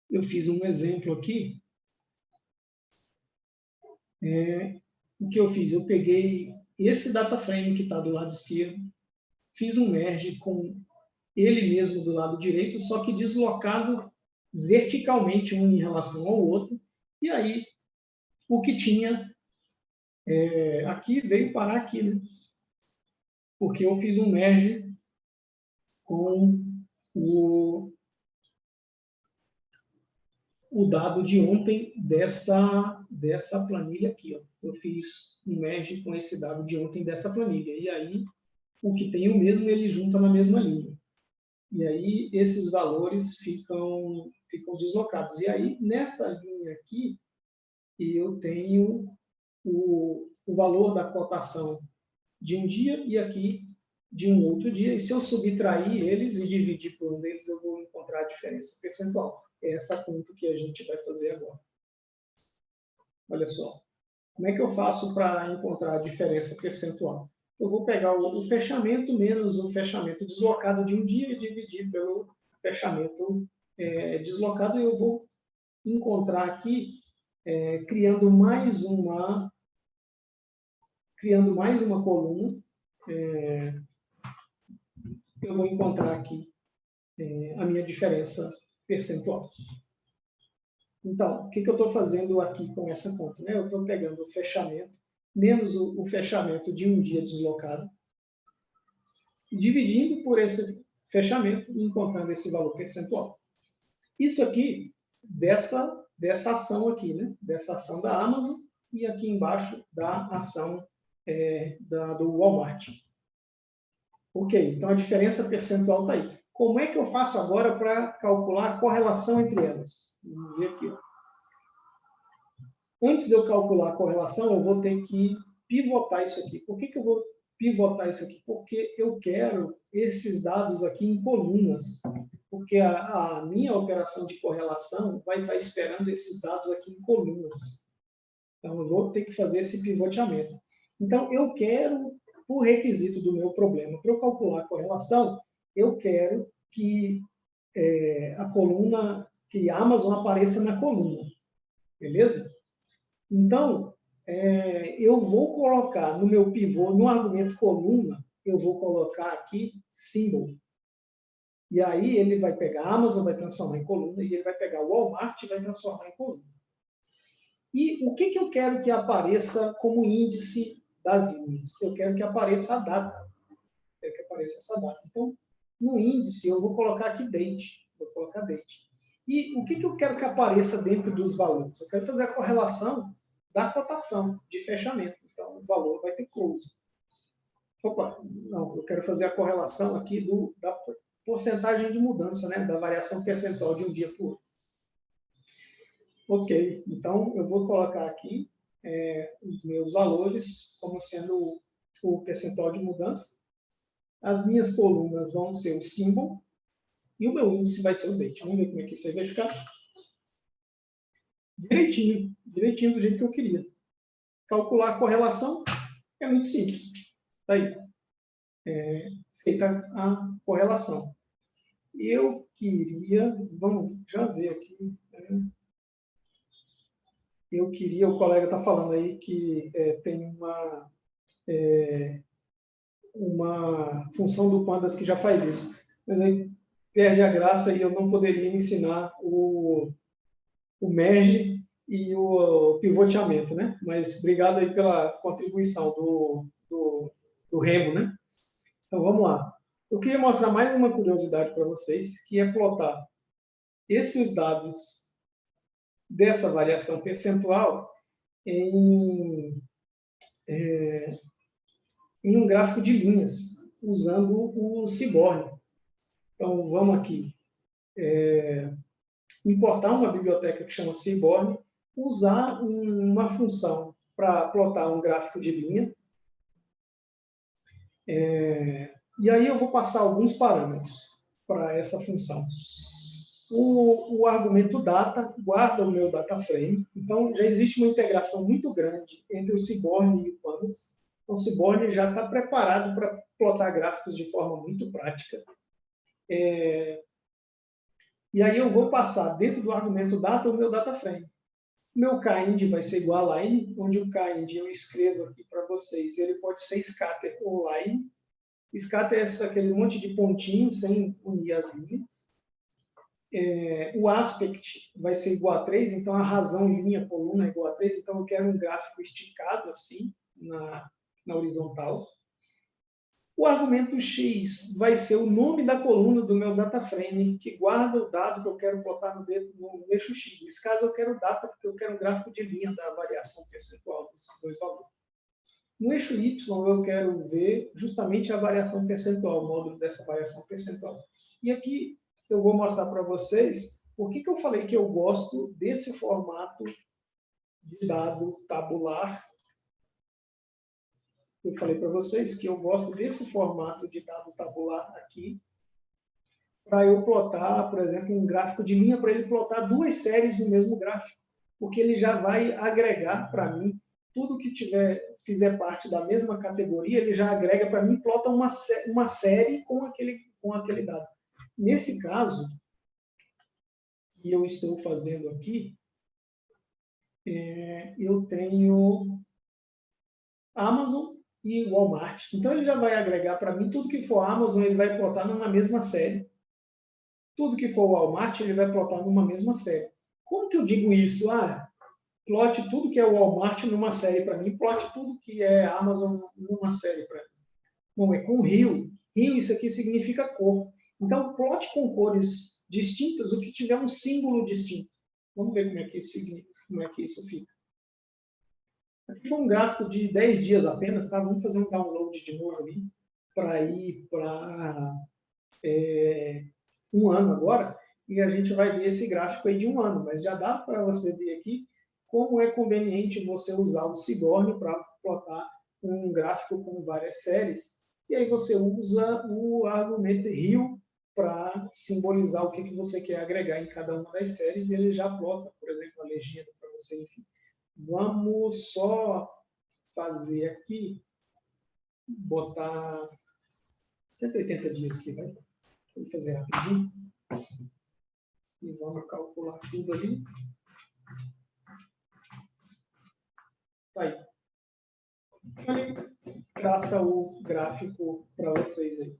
eu fiz um exemplo aqui. O que eu fiz? Eu peguei esse data frame que está do lado esquerdo, fiz um merge com ele mesmo do lado direito, só que deslocado verticalmente um em relação ao outro, e aí o que tinha aqui veio parar aqui, né? Porque eu fiz um merge com o dado de ontem dessa planilha aqui. Ó. Eu fiz um merge com esse dado de ontem dessa planilha, e aí o que tem o mesmo ele junta na mesma linha. E aí esses valores ficam deslocados. E aí, nessa linha aqui, eu tenho o valor da cotação de um dia e aqui de um outro dia. E se eu subtrair eles e dividir por um deles, eu vou encontrar a diferença percentual. É essa conta que a gente vai fazer agora. Olha só. Como é que eu faço para encontrar a diferença percentual? Eu vou pegar o fechamento menos o fechamento deslocado de um dia e dividir pelo fechamento deslocado, e eu vou encontrar aqui, criando mais uma coluna, eu vou encontrar aqui a minha diferença percentual. Então, o que eu estou fazendo aqui com essa conta? Eu estou pegando o fechamento menos o fechamento de um dia deslocado, e dividindo por esse fechamento e encontrando esse valor percentual. Isso aqui, dessa ação aqui, né? Dessa ação da Amazon, e aqui embaixo da ação do Walmart. Ok, então a diferença percentual está aí. Como é que eu faço agora para calcular a correlação entre elas? Vamos ver aqui. Ó. Antes de eu calcular a correlação, eu vou ter que pivotar isso aqui. Por que eu vou pivotar isso aqui? Porque eu quero esses dados aqui em colunas. Porque a minha operação de correlação vai estar esperando esses dados aqui em colunas. Então, eu vou ter que fazer esse pivoteamento. Então, eu quero, por requisito do meu problema, para eu calcular a correlação, eu quero que a coluna, que a Amazon apareça na coluna. Beleza? Então, eu vou colocar no meu pivô, no argumento coluna, eu vou colocar aqui symbol. E aí ele vai pegar a Amazon, vai transformar em coluna, e ele vai pegar o Walmart e vai transformar em coluna. E o que eu quero que apareça como índice das linhas? Eu quero que apareça a data. Eu quero que apareça essa data. Então, no índice, eu vou colocar aqui date. Vou colocar date. E o que eu quero que apareça dentro dos valores? Eu quero fazer a correlação da cotação de fechamento. Então, o valor vai ter close. Opa, não, eu quero fazer a correlação aqui da porcentagem de mudança, né, da variação percentual de um dia para o outro. Ok, então eu vou colocar aqui os meus valores como sendo o percentual de mudança. As minhas colunas vão ser o symbol e o meu índice vai ser o date. Vamos ver como é que isso aí vai ficar. Direitinho do jeito que eu queria. Calcular a correlação é muito simples. Está aí. Feita a correlação. Eu queria, vamos já ver aqui. Eu queria, o colega está falando aí que tem uma função do Pandas que já faz isso. Mas aí perde a graça e eu não poderia ensinar o merge e o pivoteamento, né? Mas obrigado aí pela contribuição do Remo, né? Então vamos lá. Eu queria mostrar mais uma curiosidade para vocês, que é plotar esses dados dessa variação percentual em um gráfico de linhas, usando o Seaborn. Então, vamos aqui importar uma biblioteca que chama Seaborn, usar uma função para plotar um gráfico de linha. E aí eu vou passar alguns parâmetros para essa função. O argumento data guarda o meu data frame. Então, já existe uma integração muito grande entre o Seaborn e o Pandas. Então, o Seaborn já está preparado para plotar gráficos de forma muito prática. E aí eu vou passar dentro do argumento data o meu data frame. O meu kind vai ser igual a line, onde o kind eu escrevo aqui para vocês, ele pode ser scatter ou line. Scatter é aquele monte de pontinhos sem unir as linhas. O aspect vai ser igual a 3, então a razão linha coluna é igual a 3, então eu quero um gráfico esticado assim na horizontal. O argumento x vai ser o nome da coluna do meu data frame, que guarda o dado que eu quero botar no eixo x. Nesse caso eu quero data, porque eu quero um gráfico de linha da variação percentual desses dois valores. No eixo y eu quero ver justamente a variação percentual, o módulo dessa variação percentual. E aqui eu vou mostrar para vocês por que eu falei que eu gosto desse formato de dado tabular. Eu falei para vocês que eu gosto desse formato de dado tabular aqui, para eu plotar, por exemplo, um gráfico de linha, para ele plotar duas séries no mesmo gráfico, porque ele já vai agregar para mim tudo que fizer parte da mesma categoria, ele já agrega para mim, plota uma série com aquele dado. Nesse caso, que eu estou fazendo aqui, eu tenho Amazon e Walmart. Então, ele já vai agregar para mim tudo que for Amazon, ele vai plotar numa mesma série. Tudo que for Walmart, ele vai plotar numa mesma série. Como que eu digo isso? Plote tudo que é Walmart numa série para mim, plote tudo que é Amazon numa série para mim. Bom, é com Rio. Rio, isso aqui significa cor. Então, plote com cores distintas o que tiver um símbolo distinto. Vamos ver como é que isso fica. Aqui foi um gráfico de 10 dias apenas, tá? Vamos fazer um download de novo ali, para ir para 1 ano agora, e a gente vai ver esse gráfico aí de 1 ano, mas já dá para você ver aqui como é conveniente você usar o Seaborn para plotar um gráfico com várias séries, e aí você usa o argumento Rio para simbolizar o que você quer agregar em cada uma das séries, e ele já plota, por exemplo, a legenda para você, enfim. Vamos só fazer aqui, botar 180 dias aqui, vai? Vou fazer rapidinho. E vamos calcular tudo ali. Tá aí. Traça o gráfico para vocês aí.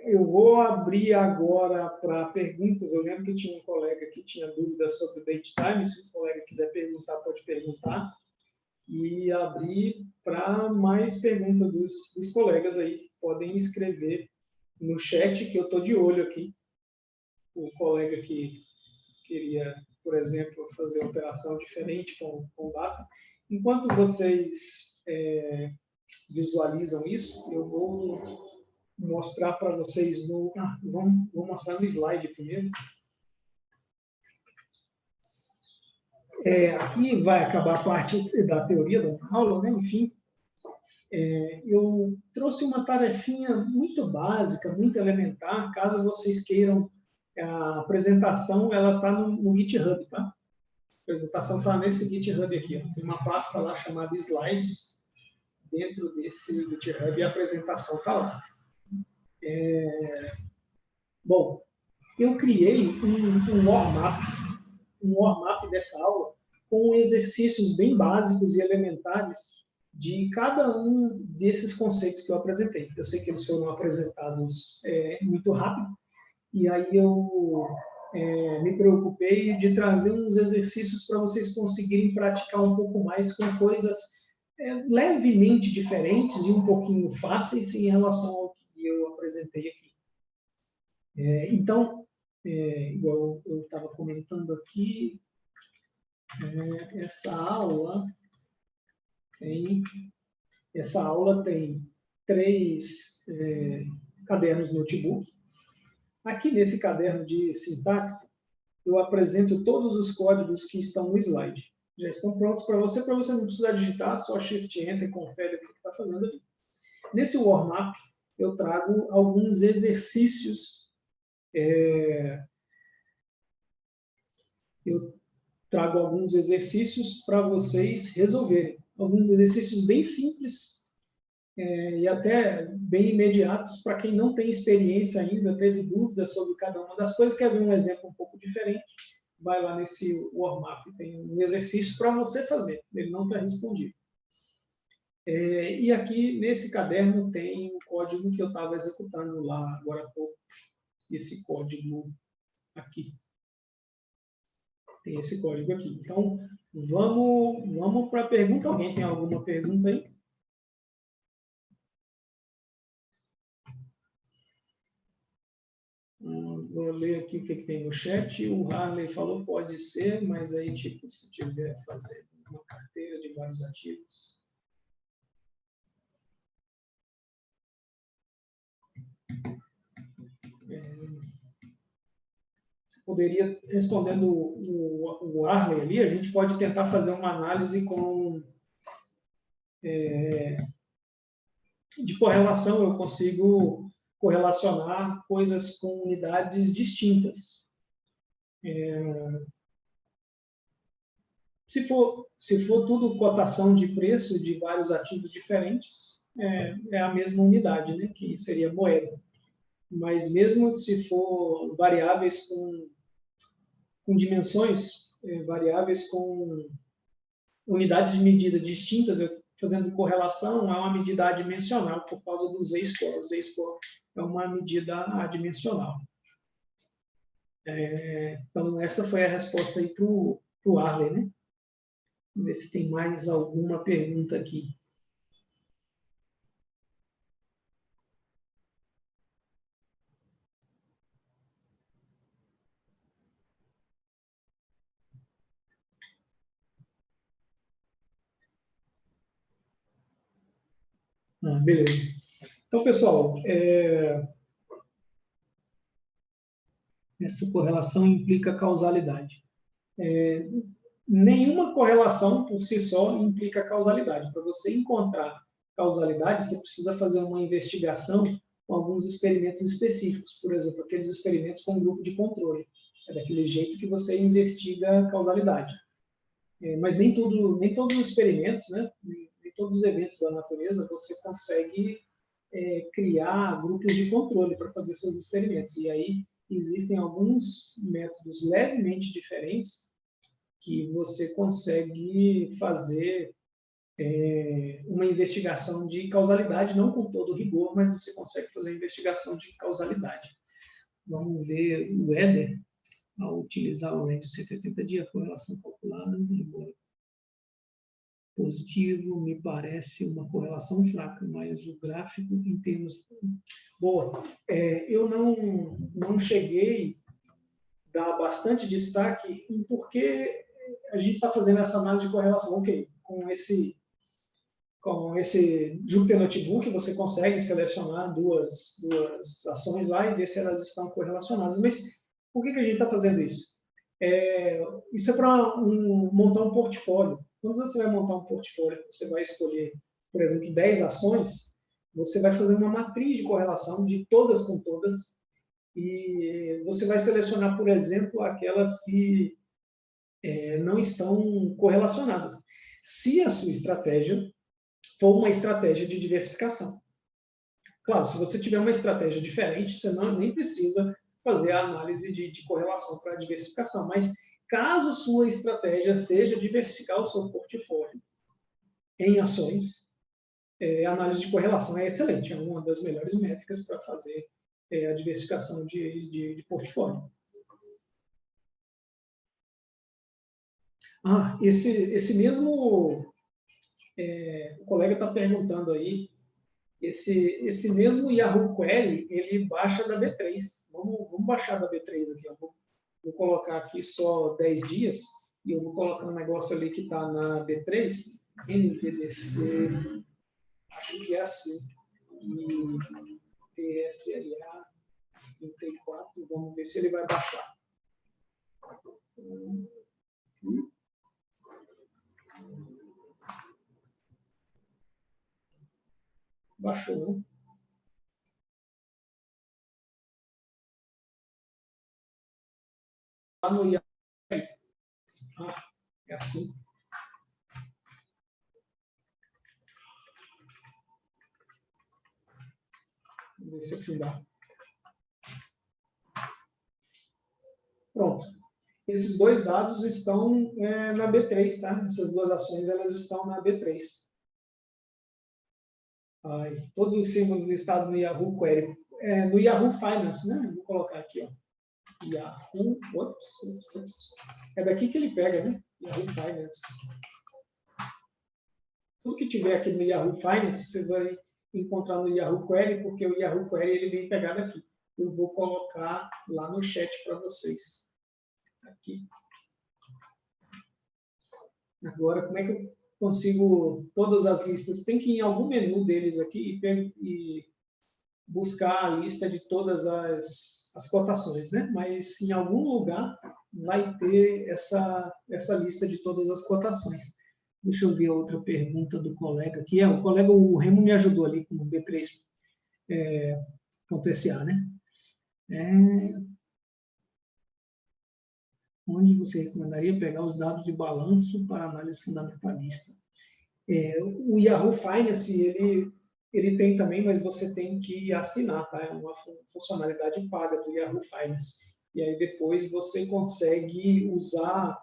Eu vou abrir agora para perguntas. Eu lembro que tinha um colega que tinha dúvidas sobre o date time. Se o colega quiser perguntar, pode perguntar. E abrir para mais perguntas dos colegas aí. Podem escrever no chat, que eu estou de olho aqui. O colega que queria, por exemplo, fazer uma operação diferente com data. Enquanto vocês visualizam isso, eu vou mostrar para vocês vou mostrar no slide primeiro. Aqui vai acabar a parte da teoria da aula, né? Enfim, eu trouxe uma tarefinha muito básica, muito elementar, caso vocês queiram. A apresentação ela está no GitHub, tá? A apresentação está nesse GitHub aqui, ó. Tem uma pasta lá chamada Slides. Dentro desse GitHub a apresentação está lá. Bom, eu criei um warm-up dessa aula com exercícios bem básicos e elementares de cada um desses conceitos que eu apresentei. Eu sei que eles foram apresentados muito rápido, e aí eu me preocupei de trazer uns exercícios para vocês conseguirem praticar um pouco mais com coisas levemente diferentes e um pouquinho fáceis em relação ao que eu apresentei aqui. Então, igual eu estava comentando aqui, essa aula tem 3 cadernos notebook. Aqui nesse caderno de sintaxe, eu apresento todos os códigos que estão no slide. Já estão prontos para você não precisar digitar, só Shift Enter e confere o que está fazendo ali. Nesse warm-up, eu trago alguns exercícios. Eu trago alguns exercícios para vocês resolverem. alguns exercícios bem simples e até bem imediatos para quem não tem experiência ainda, teve dúvidas sobre cada uma das coisas, quer ver um exemplo um pouco diferente, vai lá nesse warm-up, tem um exercício para você fazer, ele não está respondido. E aqui, nesse caderno, tem o código que eu estava executando lá agora há pouco, esse código aqui. Tem esse código aqui. Então, vamos para a pergunta. Alguém tem alguma pergunta aí? Vou ler aqui o que tem no chat. O Harley falou, pode ser, mas aí, tipo, se tiver fazendo uma carteira de vários ativos. Poderia, respondendo o Harley ali, a gente pode tentar fazer uma análise de correlação. Eu consigo correlacionar coisas com unidades distintas. Se for tudo cotação de preço de vários ativos diferentes, é a mesma unidade, né, que seria moeda. Mas mesmo se for variáveis com dimensões, variáveis com unidades de medida distintas, fazendo correlação, é uma medida adimensional por causa do Z-score. O Z-score é uma medida adimensional. Então, essa foi a resposta aí para o Arley, né? Vamos ver se tem mais alguma pergunta aqui. Beleza. Então, pessoal, essa correlação implica causalidade. Nenhuma correlação por si só implica causalidade. Para você encontrar causalidade, você precisa fazer uma investigação com alguns experimentos específicos. Por exemplo, aqueles experimentos com grupo de controle. É daquele jeito que você investiga causalidade. Mas nem todos os experimentos, né, nem todos os eventos da natureza, você consegue criar grupos de controle para fazer seus experimentos. E aí existem alguns métodos levemente diferentes que você consegue fazer uma investigação de causalidade, não com todo rigor, mas você consegue fazer uma investigação de causalidade. Vamos ver o Éder, ao utilizar o range de 180 dias, a correlação calculada, positivo, me parece uma correlação fraca, mas o gráfico em termos... Boa. Eu não cheguei a dar bastante destaque em porque a gente está fazendo essa análise de correlação. Ok, com esse Jupyter Notebook, você consegue selecionar duas ações lá e ver se elas estão correlacionadas. Mas por que a gente está fazendo isso? Isso é para montar um portfólio. Quando você vai montar um portfólio, você vai escolher, por exemplo, 10 ações, você vai fazer uma matriz de correlação de todas com todas e você vai selecionar, por exemplo, aquelas que não estão correlacionadas. Se a sua estratégia for uma estratégia de diversificação. Claro, se você tiver uma estratégia diferente, você nem precisa fazer a análise de correlação para a diversificação, mas caso sua estratégia seja diversificar o seu portfólio em ações, a análise de correlação é excelente, é uma das melhores métricas para fazer a diversificação de portfólio. Esse mesmo... o colega está perguntando aí, esse mesmo Yahoo Query, ele baixa da B3. Vamos baixar da B3 aqui. Vou colocar aqui só 10 dias, e eu vou colocar um negócio ali que está na B3, NVDC, acho que é assim, e TSLA 34, vamos ver se ele vai baixar. Baixou, né? Lá no Yahoo. É assim. Vamos ver se assim dá. Pronto. Esses dois dados estão na B3, tá? Essas duas ações, elas estão na B3. Todos os símbolos listados no Yahoo Query. No Yahoo Finance, né? Vou colocar aqui, ó. Yahoo... É daqui que ele pega, né? Yahoo Finance. Tudo que tiver aqui no Yahoo Finance, você vai encontrar no Yahoo Query, porque o Yahoo Query ele vem pegado aqui. Eu vou colocar lá no chat para vocês. Aqui. Agora, como é que eu consigo todas as listas? Tem que ir em algum menu deles aqui e buscar a lista de todas as cotações, né? Mas em algum lugar vai ter essa lista de todas as cotações. Deixa eu ver a outra pergunta do colega aqui. O colega, o Remo, me ajudou ali com o B3.SA, né? Onde você recomendaria pegar os dados de balanço para análise fundamentalista? O Yahoo Finance, ele tem também, mas você tem que assinar, tá? É uma funcionalidade paga do Yahoo Finance. E aí depois você consegue usar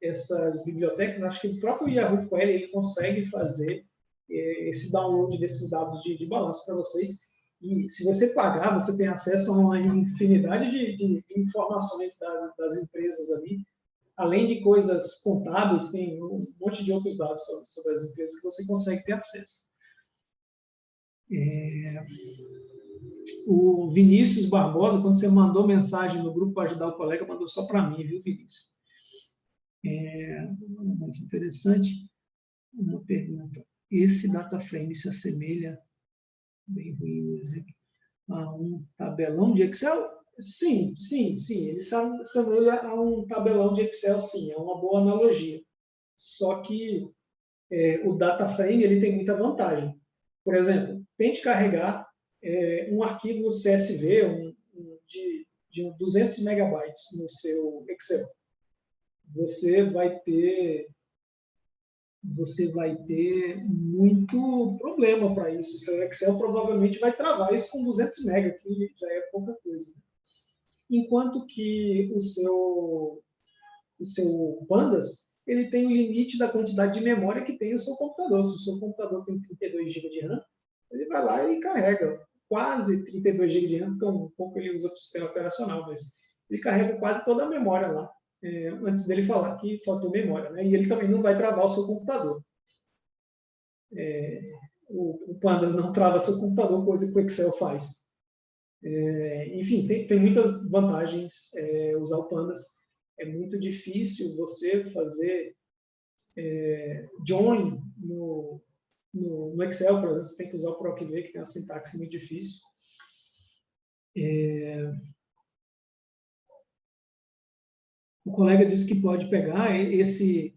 essas bibliotecas. Acho que o próprio Yahoo Query ele consegue fazer esse download desses dados de balanço para vocês. E se você pagar, você tem acesso a uma infinidade de informações das empresas ali. Além de coisas contábeis, tem um monte de outros dados sobre as empresas que você consegue ter acesso. O Vinícius Barbosa, quando você mandou mensagem no grupo para ajudar o colega, mandou só para mim, viu, Vinícius? Muito interessante. Uma pergunta. Esse data frame se assemelha, bem ruim o exemplo, a um tabelão de Excel? Sim. Ele se assemelha a um tabelão de Excel, sim. É uma boa analogia. Só que o data frame ele tem muita vantagem. Por exemplo, tente carregar um arquivo CSV de 200 megabytes no seu Excel. Você vai ter muito problema para isso. O seu Excel provavelmente vai travar isso com 200 MB, que já é pouca coisa. Enquanto que o seu Pandas, ele tem o limite da quantidade de memória que tem o seu computador. Se o seu computador tem 32 GB de RAM, ele vai lá e carrega quase 32 GB de RAM, porque um pouco ele usa para o sistema operacional, mas ele carrega quase toda a memória lá. Antes dele falar que faltou memória, né? E ele também não vai travar o seu computador. O Pandas não trava seu computador, coisa que o Excel faz. Enfim, tem muitas vantagens usar o Pandas. É muito difícil você fazer join no Excel, por exemplo, você tem que usar o PROC-V, que tem uma sintaxe muito difícil. O colega disse que pode pegar esse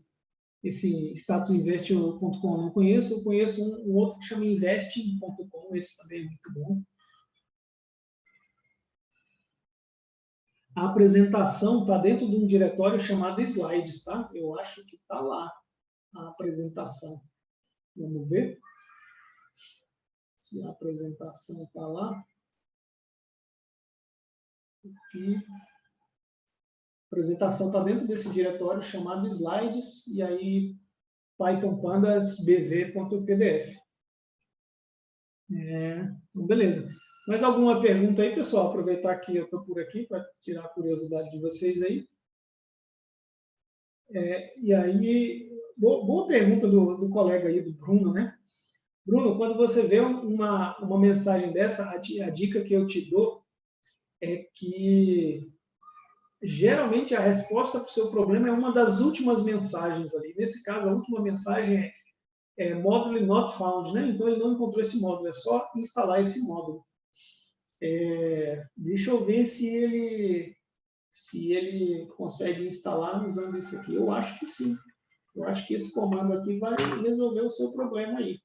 statusinvest.com, não conheço. Eu conheço um outro que chama investing.com, esse também é muito bom. A apresentação está dentro de um diretório chamado Slides, tá? Eu acho que está lá a apresentação. Vamos ver se a apresentação está lá. Aqui. A apresentação está dentro desse diretório chamado Slides, e aí pythonpandasbv.pdf. Então, beleza. Mais alguma pergunta aí, pessoal? Aproveitar que eu estou por aqui para tirar a curiosidade de vocês aí. E aí, boa pergunta do colega aí, do Bruno, né? Bruno, quando você vê uma mensagem dessa, a dica que eu te dou é que geralmente a resposta para o seu problema é uma das últimas mensagens ali. Nesse caso, a última mensagem é módulo not found, né? Então ele não encontrou esse módulo, é só instalar esse módulo. Deixa eu ver se ele consegue instalar usando isso aqui. Eu acho que sim. Eu acho que esse comando aqui vai resolver o seu problema aí.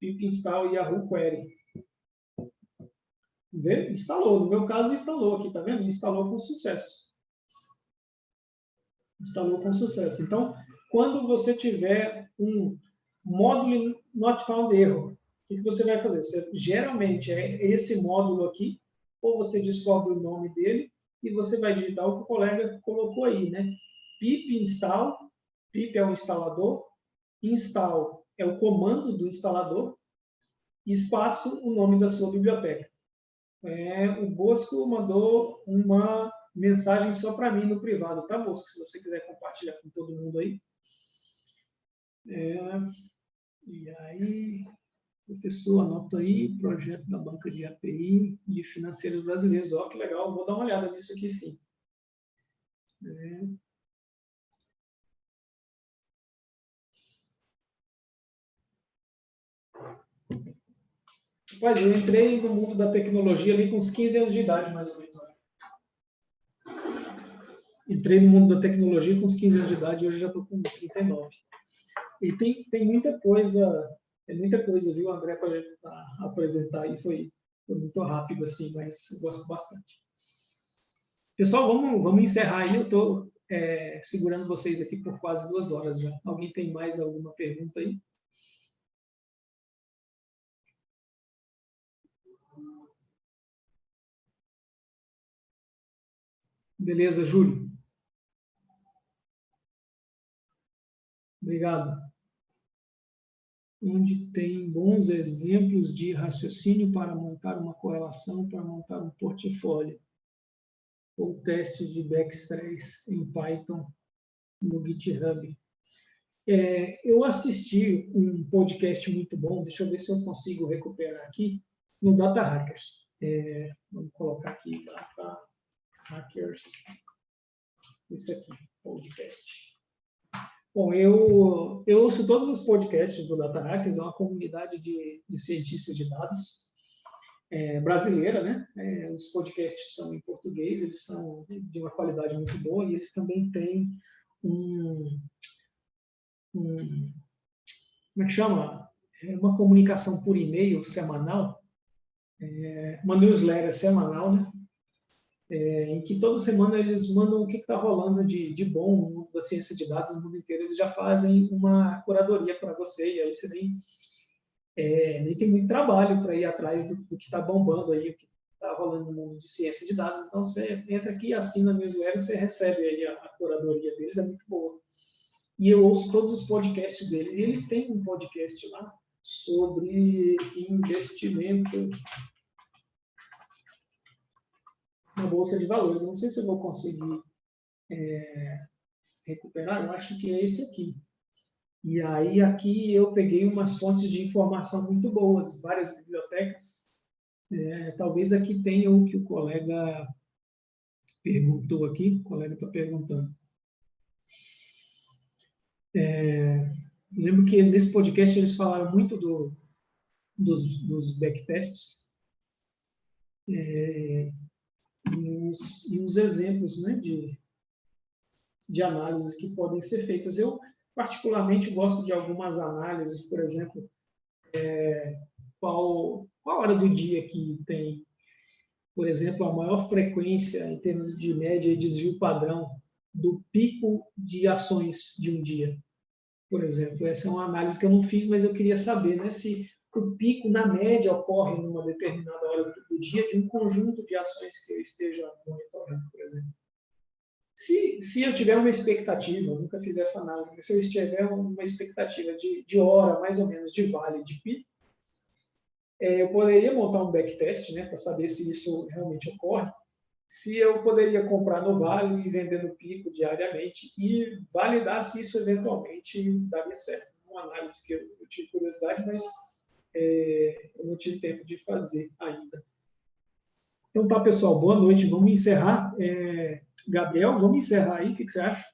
Pip install Yahoo Query. Vê? Instalou. No meu caso, instalou aqui, tá vendo? Instalou com sucesso. Instalou com sucesso. Então, quando você tiver um módulo not found error, que você vai fazer? Geralmente é esse módulo aqui, ou você descobre o nome dele e você vai digitar o que o colega colocou aí, né? Pip install, pip é o instalador, install é o comando do instalador, espaço o nome da sua biblioteca. O Bosco mandou uma mensagem só para mim no privado, tá, Bosco? Se você quiser compartilhar com todo mundo aí. E aí, professor, anota aí, projeto da banca de API de financeiros brasileiros. Ó, que legal, vou dar uma olhada nisso aqui, sim. Mas eu entrei no mundo da tecnologia ali com uns 15 anos de idade, mais ou menos. Entrei no mundo da tecnologia com uns 15 anos de idade e hoje já estou com 39. E tem muita coisa, viu, André, para apresentar aí. Foi muito rápido, assim, mas eu gosto bastante. Pessoal, vamos encerrar aí. Eu estou segurando vocês aqui por quase 2 horas já. Alguém tem mais alguma pergunta aí? Beleza, Júlio. Obrigado. Onde tem bons exemplos de raciocínio para montar uma correlação, para montar um portfólio, ou testes de backtrace em Python no GitHub. Eu assisti um podcast muito bom, deixa eu ver se eu consigo recuperar aqui, no Data Hackers. Vamos colocar aqui, Data Hackers, isso aqui, podcast. Bom, eu ouço todos os podcasts do Data Hackers, é uma comunidade de cientistas de dados brasileira, né? Os podcasts são em português, eles são de uma qualidade muito boa e eles também têm como é que chama? Uma comunicação por e-mail semanal, uma newsletter semanal, né? Em que toda semana eles mandam o que está rolando de bom no mundo da ciência de dados no mundo inteiro. Eles já fazem uma curadoria para você, e aí você nem tem muito trabalho para ir atrás do que está bombando aí, o que está rolando no mundo de ciência de dados. Então, você entra aqui e assina a newsletter, você recebe aí a curadoria deles, é muito boa. E eu ouço todos os podcasts deles. E eles têm um podcast lá sobre investimento na Bolsa de Valores. Não sei se eu vou conseguir recuperar, eu acho que é esse aqui. E aí aqui eu peguei umas fontes de informação muito boas, várias bibliotecas. Talvez aqui tenha o que o colega perguntou aqui, o colega está perguntando. Lembro que nesse podcast eles falaram muito dos backtests e os exemplos, né, de análises que podem ser feitas. Eu, particularmente, gosto de algumas análises, por exemplo, qual hora do dia que tem, por exemplo, a maior frequência em termos de média e desvio padrão do pico de ações de um dia, por exemplo. Essa é uma análise que eu não fiz, mas eu queria saber, né, se o pico, na média, ocorre numa determinada hora do dia de um conjunto de ações que eu esteja monitorando, por exemplo. Se eu tiver uma expectativa, eu nunca fiz essa análise, mas se eu tiver uma expectativa de hora, mais ou menos, de vale, de pico, eu poderia montar um backtest, né, para saber se isso realmente ocorre, se eu poderia comprar no vale e vender no pico diariamente e validar se isso eventualmente daria certo. Uma análise que eu tive curiosidade, mas eu não tive tempo de fazer ainda. Então tá, pessoal, boa noite. Vamos encerrar. Gabriel, vamos encerrar aí, o que você acha?